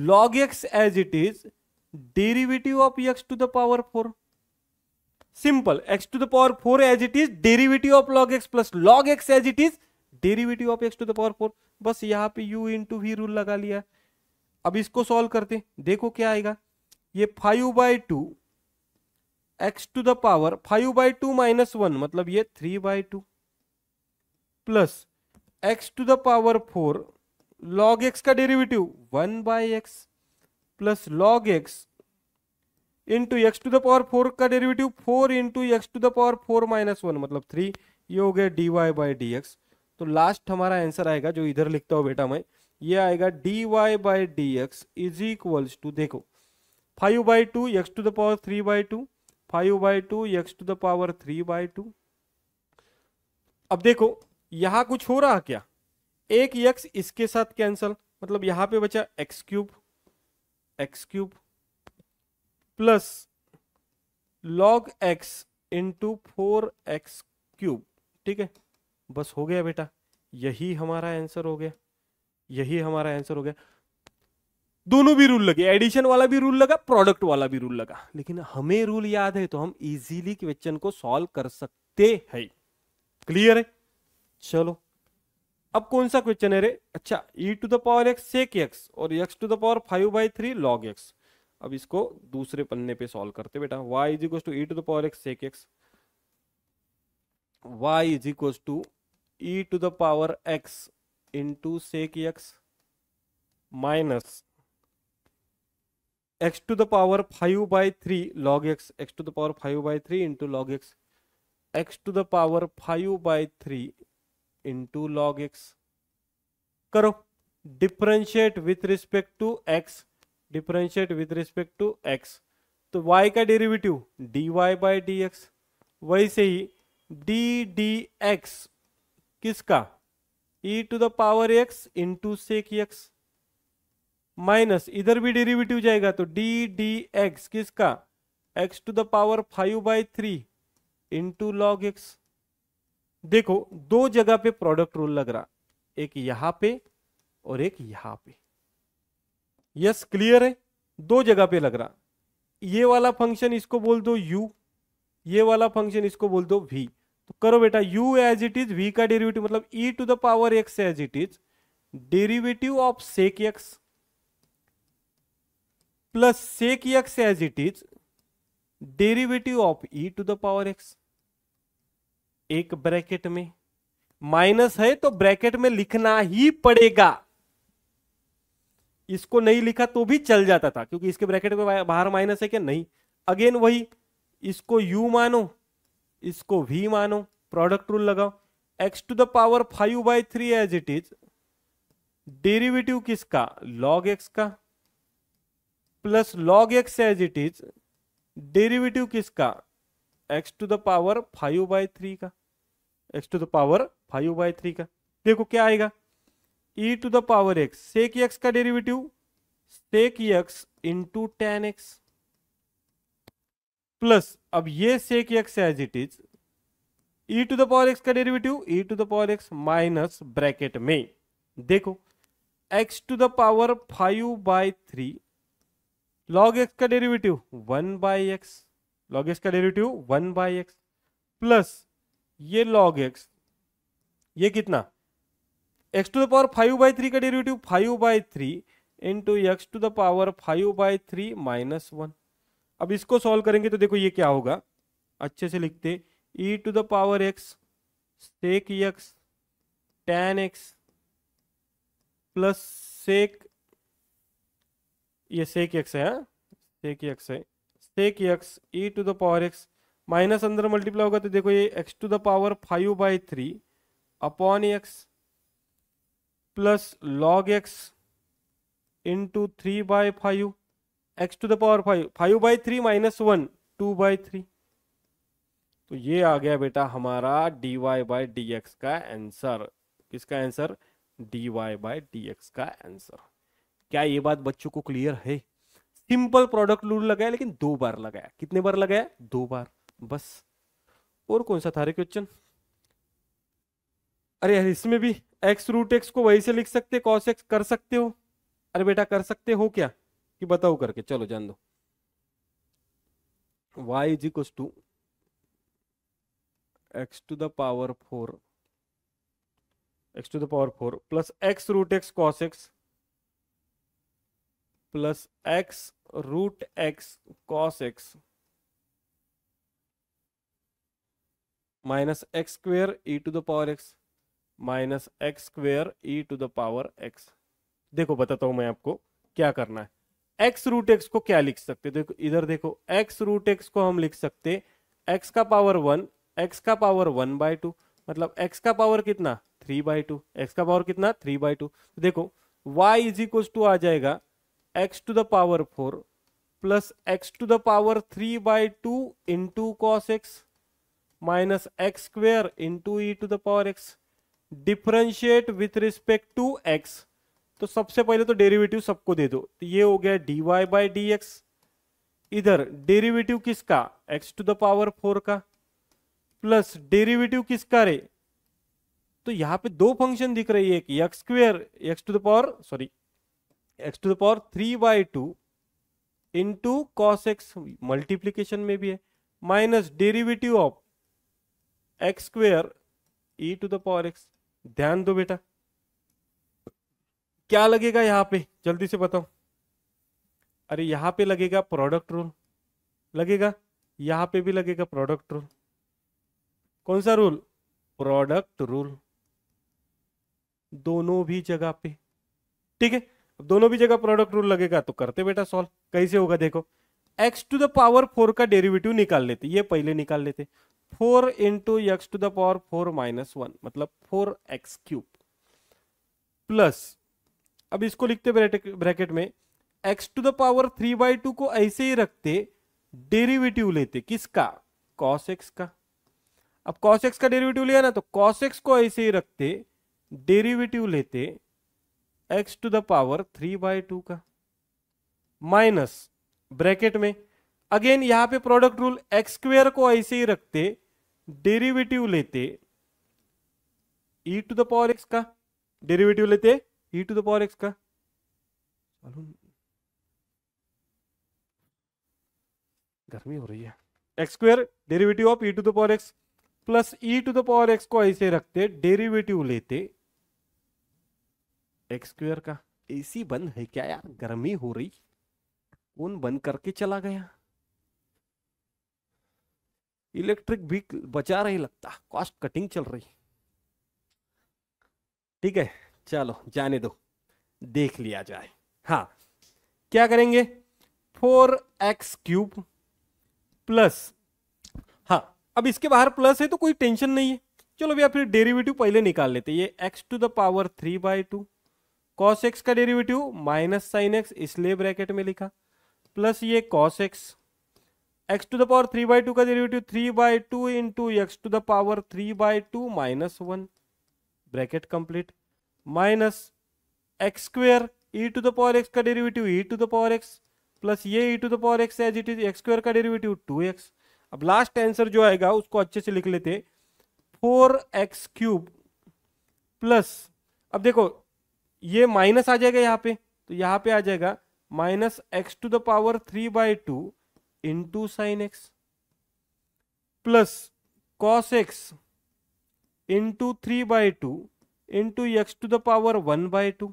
log x as it is derivative of x to the power 4। Simple, x to the power 4 as it is derivative of log x plus log x as it is derivative of x to the power 4। बस यहां पे u इंटू वी रूल लगा लिया। अब इसको सॉल्व करते, देखो क्या आएगा। ये 5/2 x to the power 5/2 minus 1 मतलब ये 3/2 plus x to the power 4 log x का derivative 1/x plus log x into x to the power 4 का derivative 4 into x to the power 4 minus 1 मतलब 3। ये हो गया dy बाई डी एक्स। तो लास्ट हमारा आंसर आएगा, जो इधर लिखता हूं बेटा मैं, ये आएगा dy by d x is equals to, देखो 5/2 x to the power 3/2 5/2 x to the power 3/2। अब देखो यहां कुछ हो रहा क्या? एक x इसके साथ कैंसल, मतलब यहां पे बचा x cube plus log x into 4x cube. ठीक है, बस हो गया बेटा, यही हमारा आंसर हो गया, यही हमारा आंसर हो गया। दोनों भी रूल लगे, एडिशन वाला भी रूल लगा, प्रोडक्ट वाला भी रूल लगा, लेकिन हमें रूल याद है तो हम इजीली क्वेश्चन को सॉल्व कर सकते हैं। क्लियर है? चलो अब कौन सा क्वेश्चन है रे? अच्छा, e to the power x sec x और x to the power 5/3 log x। अब इसको दूसरे पन्ने पे सॉल्व करते बेटा। y is equal to e to the power x sec x, y is equal to e to the power x into sec x minus x to the power 5/3 log x, x to the power 5/3 into log x, x to the power 5/3 into log x. करो differentiate with respect to x, differentiate with respect to x, तो y का derivative dy by d x, वैसे ही डी डी एक्स किसका, e to the power x into sec x, minus इधर भी डेरिवेटिव जाएगा तो डी डी एक्स किसका, x to the power 5/3 into log x. देखो दो जगह पे प्रोडक्ट रूल लग रहा, एक यहां पे और एक यहां पे। यस क्लियर है, दो जगह पे लग रहा। ये वाला फंक्शन इसको बोल दो u, ये वाला फंक्शन इसको बोल दो v। तो करो बेटा u as it is, v का डेरिवेटिव मतलब e to the power x as it is, derivative of sec x plus sec x as it is, derivative of e to the power x। एक ब्रैकेट में माइनस है तो ब्रैकेट में लिखना ही पड़ेगा, इसको नहीं लिखा तो भी चल जाता था क्योंकि इसके ब्रैकेट में बाहर माइनस है क्या, नहीं। अगेन वही, इसको u मानो, इसको v मानो, प्रोडक्ट रूल लगाओ, x to the power 5/3 as it is, derivative किसका, log x का, plus log x as it is, derivative किसका, x टू द पावर 5/3 का, x टू द पावर 5/3 का। देखो क्या आएगा, e to the power x, sec x का derivative sec x into tan x, plus अब ये sec x as it is, e to the power x का derivative e to the power x minus bracket में देखो x to the power 5/3, log x का डेरिवेटिव 1/x, log x का डेरिवेटिव 1/x, प्लस ये log x, ये कितना, x टू द पावर 5/3 का derivative 5/3 into x to the power 5/3 minus 1। अब इसको सॉल्व करेंगे तो देखो ये क्या होगा, अच्छे से लिखते, e to the power x sec x tan x plus sec, ये सेक x है, सेक x है, sec x e to the power x minus अंदर मल्टीप्लाई होगा तो देखो ये x to the power 5/3 upon x plus log x into 3/5, x to the power 5/3 minus 1 2/3। तो ये आ गया बेटा हमारा dy बाई डी एक्स का आंसर। किसका answer, dy by d x का आंसर। क्या ये बात बच्चों को क्लियर है? सिंपल प्रोडक्ट रूल लगाया लेकिन 2 बार लगाया। कितने बार लगाया? 2 बार बस। और कौन सा था रे क्वेश्चन? अरे यार इसमें भी x रूट एक्स को वही से लिख सकते, cos x कर सकते हो। अरे बेटा कर सकते हो क्या कि बताओ करके, चलो जान दो। y is equal to x to the power 4, x to the power 4 plus x root x cos x plus x root x cos x minus x square e to the power x minus x square e to the power x। देखो बताता हूं मैं आपको क्या करना है। x रूट एक्स को क्या लिख सकते, देखो इधर देखो, x रूट एक्स को हम लिख सकते x का पावर 1, x का पावर 1/2 मतलब x का पावर कितना 3/2, x का पावर कितना 3/2। देखो y इज इक्वल टू आ जाएगा x to the power 4 plus x to the power 3/2 into cos x minus x square into e to the power x। Differentiate with respect to x, तो सबसे पहले तो डेरिवेटिव सबको दे दो, तो ये हो गया dy बाई डी एक्स। इधर डेरिवेटिव किसका, x टू द पावर 4 का प्लस डेरिवेटिव किसका रे, तो यहां पे 2 फंक्शन दिख रही है, एक x square x to the power sorry x to the power 3/2 into cos x multiplication में भी है, minus derivative of x square e to the power x. ध्यान दो बेटा क्या लगेगा यहां पे, जल्दी से बताओ। अरे यहां पे लगेगा प्रोडक्ट रूल, लगेगा यहां पे भी लगेगा प्रोडक्ट रूल। कौन सा रूल? प्रोडक्ट रूल, दोनों भी जगह पे। ठीक है, अब दोनों भी जगह प्रोडक्ट रूल लगेगा तो करते बेटा सॉल्व। कैसे होगा देखो, एक्स टू द पावर 4 का डेरिवेटिव निकाल लेते, ये पहले निकाल लेते। 4 into x to the power 4 minus 1 मतलब 4x³ प्लस, अब इसको लिखते ब्रैकेट में, एक्स टू द पावर 3/2 को ऐसे ही रखते, डेरिवेटिव लेते किसका, cos x का। अब cos x का डेरिवेटिव लिया ना, तो cos x को ऐसे ही रखते, डेरिवेटिव लेते x टू द पावर 3/2 का, माइनस ब्रैकेट में अगेन यहां पे प्रोडक्ट रूल, x² को ऐसे ही रखते, डेरिवेटिव लेते e to the power x का, डेरिवेटिव लेते e to the power x का। गर्मी हो रही है। x² derivative of e to the power x plus e to the power x को ऐसे रखते, डेरिवेटिव लेते x² का। एसी बंद है क्या यार, गर्मी हो रही, कौन बंद करके चला गया। इलेक्ट्रिक भी बचा रही लगता, कॉस्ट कटिंग चल रही। ठीक है चलो जाने दो, देख लिया जाए। हाँ क्या करेंगे, 4x³ प्लस, हाँ अब इसके बाहर प्लस है तो कोई टेंशन नहीं है, चलो भैया फिर डेरिवेटिव पहले निकाल लेते। ये x to the power 3/2, cos x का डेरिवेटिव माइनस sin x इसलिए ब्रैकेट में लिखा, प्लस ये cos x, x to the power 3/2 का derivative 3/2 into x to the power 3/2 minus 1 bracket complete, minus x² e to the power x का derivative e to the power x plus ये e to the power x as it is, x² का डेरिवेटिव 2x। अब लास्ट आंसर जो आएगा उसको अच्छे से लिख लेते, 4x³ प्लस, अब देखो ये माइनस आ जाएगा यहाँ पे, तो यहाँ पे आ जाएगा minus x to the power 3/2 into sine x plus cos x into 3/2 into x to the power 1/2,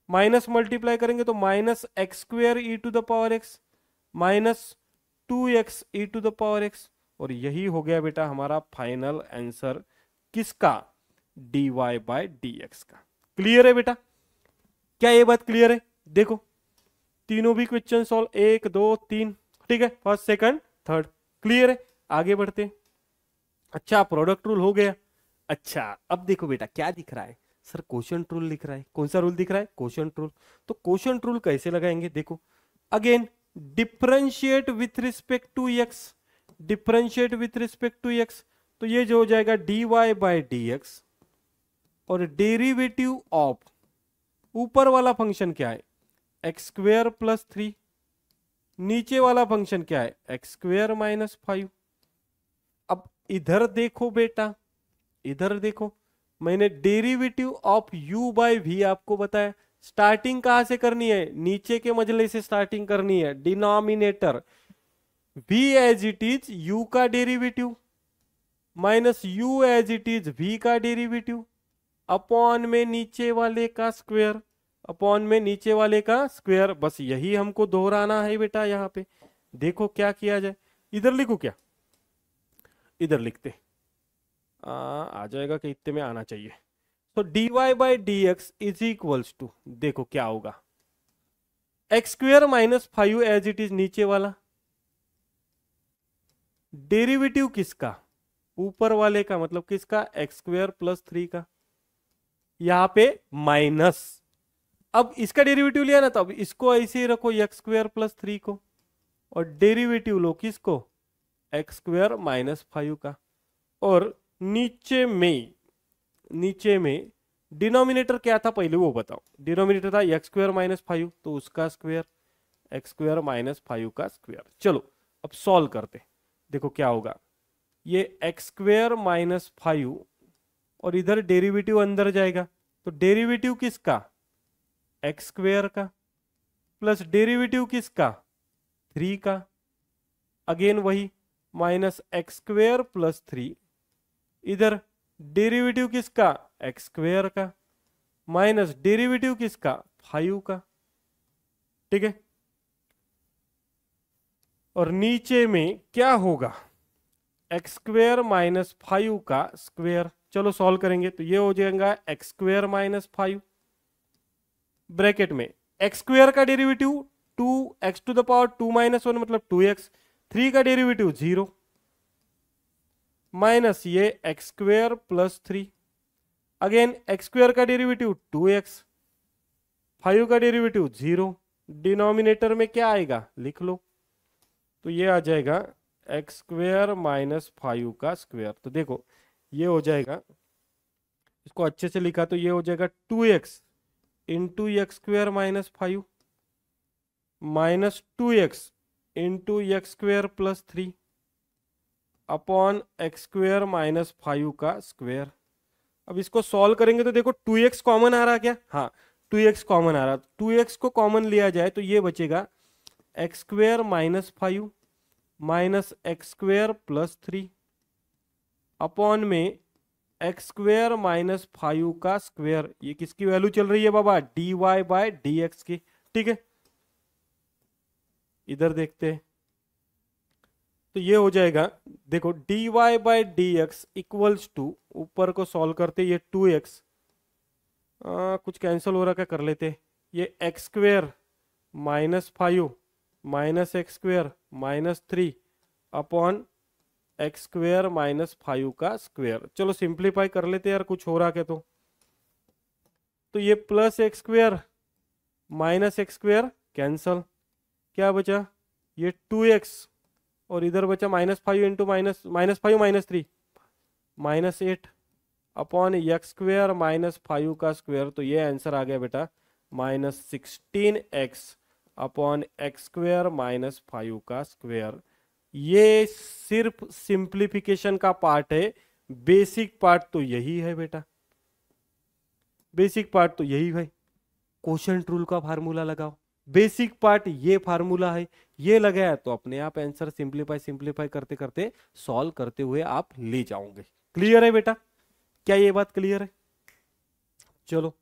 minus multiply करेंगे तो minus x² e to the power x minus 2x e to the power x, और यही हो गया बेटा हमारा फाइनल आंसर किसका, dy/dx का। क्लियर है बेटा, क्या ये बात क्लियर है? देखो तीनों भी क्वेश्चन सॉल्व, 1 2 3, ठीक है, फर्स्ट सेकंड थर्ड क्लियर है। आगे बढ़ते, अच्छा प्रोडक्ट रूल हो गया। अच्छा अब देखो बेटा क्या दिख रहा है, सर क्वोशंट रूल लिख रहा है। कौन सा रूल दिख रहा है, क्वोशंट रूल। तो क्वोशंट रूल कैसे लगाएंगे, देखो again differentiate with respect to x, differentiate with respect to x, तो ये जो हो जाएगा dy/dx, और डेरिवेटिव ऑफ ऊपर वाला फंक्शन क्या है, x² प्लस 3, नीचे वाला फंक्शन क्या है, x² माइनस 5। अब इधर देखो बेटा, इधर देखो, मैंने डेरिवेटिव ऑफ u/v आपको बताया। स्टार्टिंग कहां से करनी है, नीचे के मजले से स्टार्टिंग करनी है। Denominator v as it is u का derivative minus u as it is v का डेरिवेटिव अपॉन में नीचे वाले का स्क्वायर, अपॉन में नीचे वाले का स्क्वायर। बस यही हमको दोहराना है बेटा। यहाँ पे देखो क्या किया जाए, इधर लिखो क्या, इधर लिखते आ जाएगा कि इतने में आना चाहिए। तो dy/dx इज इक्वल्स टू, देखो क्या होगा, x² minus 5 as it is नीचे वाला, डेरिवेटिव किसका, ऊपर वाले का, मतलब किसका, x² प्लस 3 का, यहाँ पे माइनस। अब इसका डेरिवेटिव लिया ना, तो अब इसको ऐसे ही रखो x² प्लस 3 को, और डेरिवेटिव लो किसको, x² माइनस 5 का, और नीचे में डिनोमिनेटर क्या था पहले वो बताओ। डिनोमिनेटर था x² माइनस 5, तो उसका स्क्वायर, x² माइनस 5 का स्क्वायर। चलो अब सॉल्व करते, देखो क्या होगा, ये x² माइनस 5 और इधर डेरिवेटिव अंदर जाएगा, तो डेरिवेटिव किसका, x² का, प्लस डेरिवेटिव किसका, 3 का, अगेन वही माइनस x² प्लस 3, इधर डेरिवेटिव किसका, x² का, माइनस डेरिवेटिव किसका, 5 का, ठीक है। और नीचे में क्या होगा, x² माइनस 5 का स्क्वायर। चलो सॉल्व करेंगे, तो ये हो जाएगा x² माइनस 5 ब्रैकेट में एक्स स्क्वेयर का derivative 2x to the power 2 minus 1 मतलब 2x, 3 का डेरिवेटिव 0 माइनस ये x square plus 3, again x square का डेरिवेटिव 2x, 5 का डेरिवेटिव 0, डिनोमिनेटर में क्या आएगा लिख लो, तो ये आ जाएगा एक्स स्क्वेयर माइनस 5 का स्क्वेयर। तो देखो ये हो जाएगा, इसको अच्छे से लिखा तो ये हो जाएगा 2x into x square minus 5 minus 2x into x square plus 3 upon x square minus 5 का स्क्वेयर। अब इसको सॉल्व करेंगे तो देखो 2x कॉमन आ रहा क्या, हाँ 2x कॉमन आ रहा, 2x को कॉमन लिया जाए तो ये बचेगा x square minus 5 minus x square plus 3 upon में एक्स स्क्वेयर माइनस 5 का स्क्वेयर। ये किसकी वैल्यू चल रही है बाबा, dy बाय dx की, ठीक है। इधर देखते हैं तो ये हो जाएगा, देखो dy by dx equals to, ऊपर को सॉल्व करते ये 2x, कुछ कैंसिल हो रहा क्या, कर लेते, ये x square minus 5 minus x square minus 3 upon x square minus 5 का स्क्वेयर। चलो सिंप्लीफाई कर लेते यार, कुछ हो रहा क्या, तो ये plus x square minus x square cancel, क्या बचा ये 2x और इधर बचा minus 5 into minus 5 minus 3 minus 8 upon x square minus 5 का स्क्वेयर। तो ये आंसर आ गया बेटा minus 16x upon x square minus 5 का स्क्वेयर। ये सिर्फ सिंप्लीफिकेशन का पार्ट है, बेसिक पार्ट तो यही है बेटा, बेसिक पार्ट तो यही है। क्वोशंट रूल का फार्मूला लगाओ, बेसिक पार्ट ये फार्मूला है, ये लगाया तो अपने आप आंसर सिंप्लीफाई करते करते सॉल्व करते हुए आप ले जाओगे। क्लियर है बेटा, क्या ये बात क्लियर है? चलो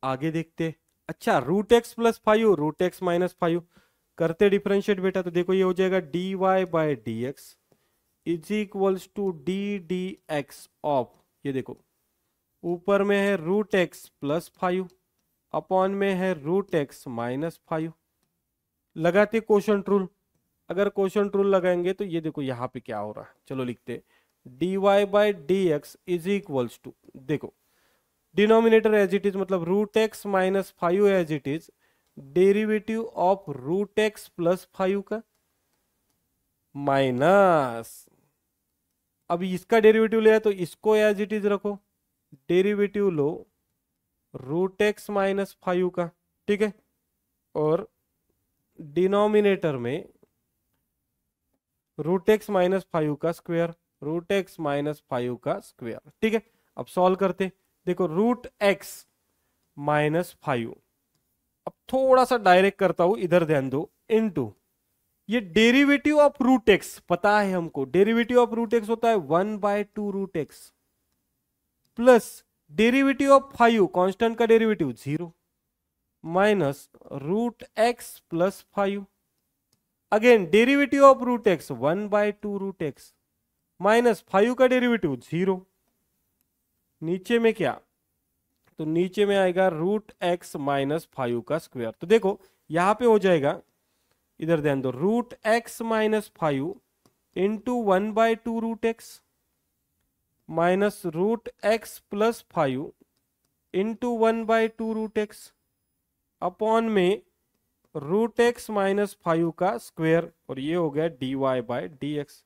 आगे देखते। अच्छा root x plus 5 root x minus 5 करते डिफरेंशिएट बेटा, तो देखो ये हो जाएगा dy by dx is equals to ddx of, ये देखो ऊपर में है रूट एक्स प्लस 5 अपॉन में है रूट एक्स माइनस 5। लगाते क्वोशंट रूल, अगर क्वोशंट रूल लगाएंगे तो ये देखो यहाँ पे क्या हो रहा है, चलो लिखते dy by dx is equals to, देखो डिनोमिनेटर एज इट इज मतलब root x minus 5 as it is, derivative of root x plus 5 का माइनस, अब इसका डेरिवेटिव लिया तो इसको एज इट इज रखो, डेरिवेटिव लो रूट एक्स माइनस 5 का, ठीक है, और डिनोमिनेटर में रूट एक्स माइनस 5 का स्क्वायर, रूट एक्स माइनस 5 का स्क्वायर, ठीक है। अब सॉल्व करते, देखो रूट एक्स माइनस 5, अब थोड़ा सा डायरेक्ट करता हूं, इधर ध्यान दो, इनटू ये डेरिवेटिव ऑफ रूट एक्स, पता है हमको डेरिवेटिव ऑफ रूट एक्स होता है 1/2 root x plus derivative of 5 constant का derivative 0 minus root x plus 5, again derivative of root x 1/2 root x minus 5 का डेरिवेटिव 0, नीचे में क्या, तो नीचे में आएगा रूट एक्स माइनस 5 का स्क्वायर। तो देखो यहां पे हो जाएगा, इधर ध्यान दो, root x minus 5 into 1/2 root x minus root x plus 5 into 1/2 root x upon में रूट एक्स माइनस 5 का स्क्वायर, और ये हो गया dy बाय dx।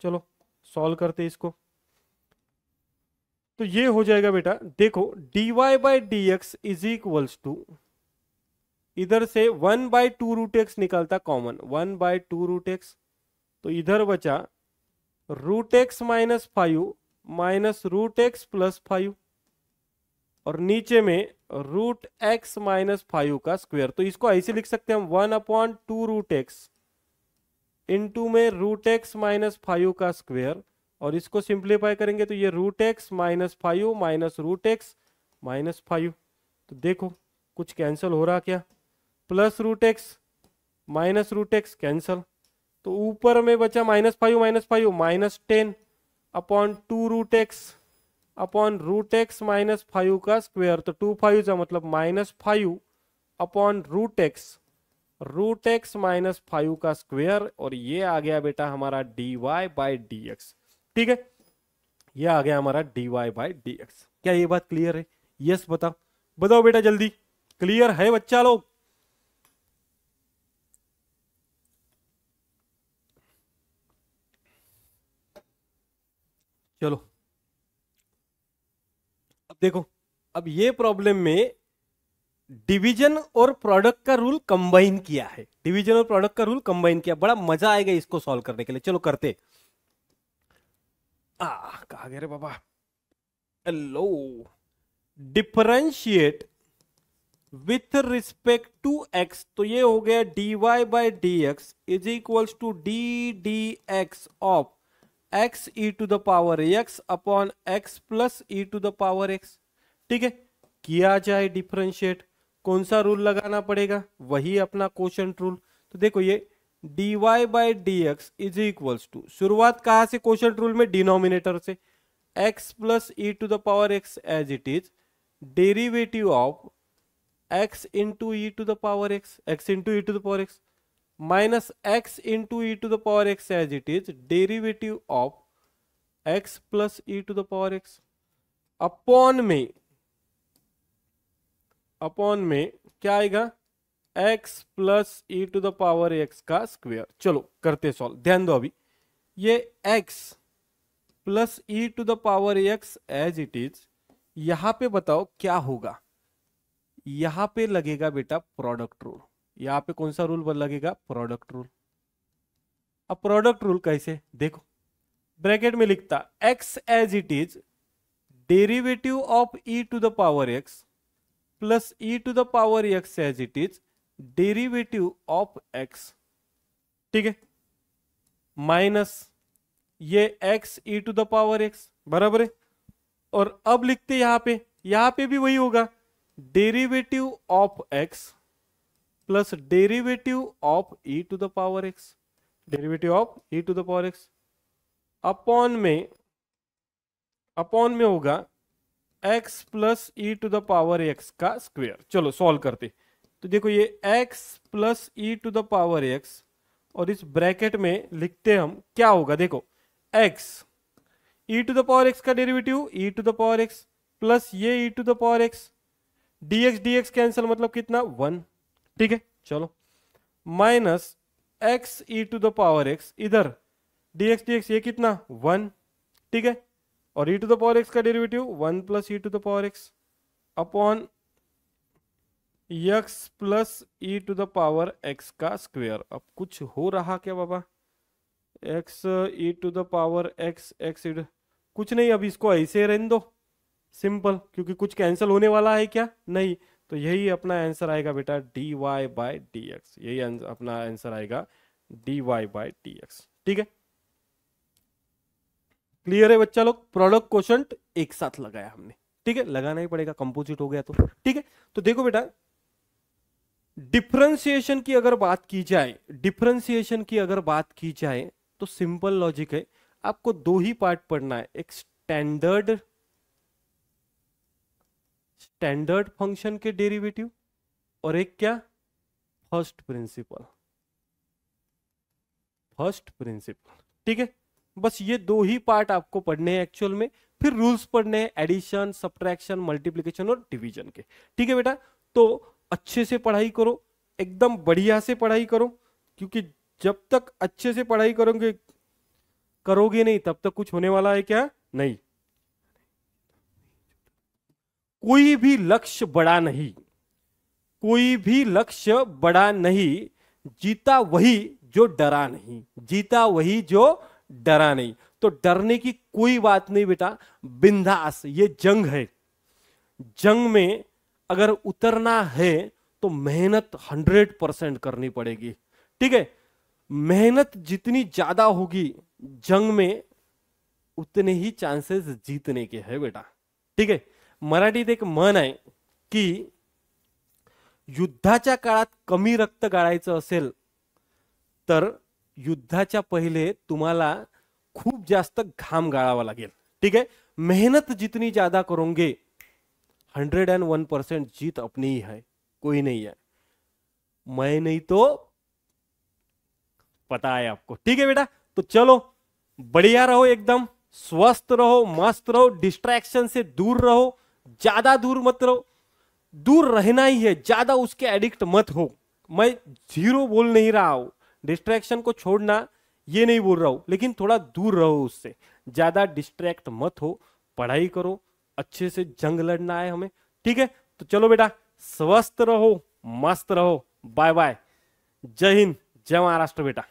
चलो सॉल्व करते इसको, तो ये हो जाएगा बेटा, देखो dy by dx is equals to, इधर से 1/2 रूट एक्स निकलता कॉमन, 1/2 रूट एक्स, तो इधर बचा root x minus 5 minus root x plus 5 और नीचे में रूट एक्स माइनस 5 का स्क्वायर। तो इसको ऐसे लिख सकते हैं हम 1/2 रूट एक्स इंटू में रूट एक्स माइनस 5 का स्क्वायर, और इसको सिंप्लीफाई करेंगे तो ये root x minus 5 minus root x minus 5, तो देखो कुछ कैंसिल हो रहा क्या, plus root x minus root x cancel, तो ऊपर में बचा minus 5 minus 10 upon 2 root x upon root x minus 5 का स्क्वायर, तो 2 5 का मतलब minus 5 upon root x minus 5 का स्क्वायर, और ये आ गया बेटा हमारा dy बाई डी एक्स। ठीक है, ये आ गया हमारा dy बाई डी एक्स। क्या ये बात क्लियर है? यस बताओ, बताओ बेटा जल्दी, क्लियर है बच्चा लोग? चलो अब देखो, अब ये प्रॉब्लम में डिवीजन और प्रोडक्ट का रूल कंबाइन किया है, डिवीजन और प्रोडक्ट का रूल कंबाइन किया, बड़ा मजा आएगा इसको सॉल्व करने के लिए। चलो करते। कहा गया रे बाबा, hello, differentiate with respect to x, तो ये हो गया dy by d x is equals to d x of x e to the power x upon x plus e to the power x. ठीक है, किया जाए डिफरेंशिएट, कौन सा रूल लगाना पड़ेगा? वही अपना कोशेंट रूल। तो देखो ये dy by d x is equals to, शुरुआत कहां से कोशेंट रूल में? डिनोमिनेटर से, x plus e to the power x as it is derivative of x into e to the power x into e to the power x minus x into e to the power x as it is derivative of x plus e to the power x upon में क्या आएगा? x plus e to the power x का स्क्वायर। चलो करते सॉल्व, ध्यान दो अभी, ये x plus e to the power x as it is, यहां पे बताओ क्या होगा? यहां पे लगेगा बेटा प्रोडक्ट रूल। यहां पे कौन सा रूल लगेगा? Product rule. अब प्रोडक्ट रूल कैसे? देखो ब्रैकेट में लिखता x as it is derivative of e to the power x plus e to the power x as it is derivative of x। ठीक है, माइनस ये x e to the power x, बराबर है। और अब लिखते यहां पे भी वही होगा, derivative of x plus derivative of e to the power x, derivative of e to the power x upon में होगा x plus e to the power x का स्क्वायर। चलो सॉल्व करते। तो देखो ये x plus e to the power x, और इस ब्रैकेट में लिखते हम क्या होगा? देखो x e to the power x का derivative e to the power x plus ये e to the power x, dx cancel, मतलब कितना? 1। ठीक है, चलो minus x e to the power x, इधर dx ये कितना? 1। ठीक है, और e to the power x का derivative 1 plus e to the power x upon x plus e to the power x का स्क्वायर। अब कुछ हो रहा क्या बाबा? x e to the power x कुछ नहीं, अब इसको ऐसे रहने दो सिंपल, क्योंकि कुछ कैंसिल होने वाला है क्या? नहीं। तो यही अपना आंसर आएगा बेटा dy बाई डी एक्स, यही अपना आंसर आएगा dy बाई डी एक्स। ठीक है, क्लियर है बच्चा लोग? प्रोडक्ट कोशेंट एक साथ लगाया हमने। ठीक है, लगाना ही पड़ेगा, कंपोजिट हो गया तो। ठीक है, तो देखो बेटा डिफरेंशिएशन की अगर बात की जाए, तो सिंपल लॉजिक है, आपको दो ही पार्ट पढ़ना है, एक स्टैंडर्ड फंक्शन के डेरिवेटिव और एक क्या? First principle. ठीक है, बस ये दो ही पार्ट आपको पढ़ने हैं एक्चुअल में, फिर रूल्स पढ़ने हैं एडिशन, सब्ट्रैक्शन, मल्टीप्लिकेशन और डिवीजन के। ठीक है बेटा, तो अच्छे से पढ़ाई करो, एकदम बढ़िया से पढ़ाई करो, क्योंकि जब तक अच्छे से पढ़ाई करोगे नहीं तब तक कुछ होने वाला है क्या? नहीं। कोई भी लक्ष्य बड़ा नहीं, जीता वही जो डरा नहीं। तो डरने की कोई बात नहीं बेटा, बिंदास, ये जंग है। जंग में अगर उतरना है तो मेहनत 100% करनी पड़ेगी। ठीक है, मेहनत जितनी ज्यादा होगी जंग में, उतने ही चांसेस जीतने के है बेटा। ठीक है, मराठीत एक म्हण आहे की युद्धाच्या काळात कमी रक्त गाळायचं असेल तर युद्धाच्या पहिले तुम्हाला खूप जास्त घाम गाळावा लागेल। ठीक है, मेहनत जितनी ज्यादा करोगे 101% जीत अपनी ही है, कोई नहीं है। मैं नहीं तो पता है आपको। ठीक है बेटा, तो चलो बढ़िया रहो, एकदम स्वस्थ रहो, मस्त रहो, डिस्ट्रैक्शन से दूर रहो, ज्यादा दूर मत रहो, दूर रहना ही है, ज्यादा उसके एडिक्ट मत हो। मैं जीरो बोल नहीं रहा हूं, डिस्ट्रैक्शन को छोड़ना ये नहीं बोल रहा हूं, लेकिन थोड़ा दूर रहो उससे, ज्यादा डिस्ट्रैक्ट मत हो, पढ़ाई करो, अच्छे से जंग लड़ना है हमें। ठीक है, तो चलो बेटा स्वस्थ रहो, मस्त रहो, बाय बाय, जय हिंद, जय महाराष्ट्र बेटा।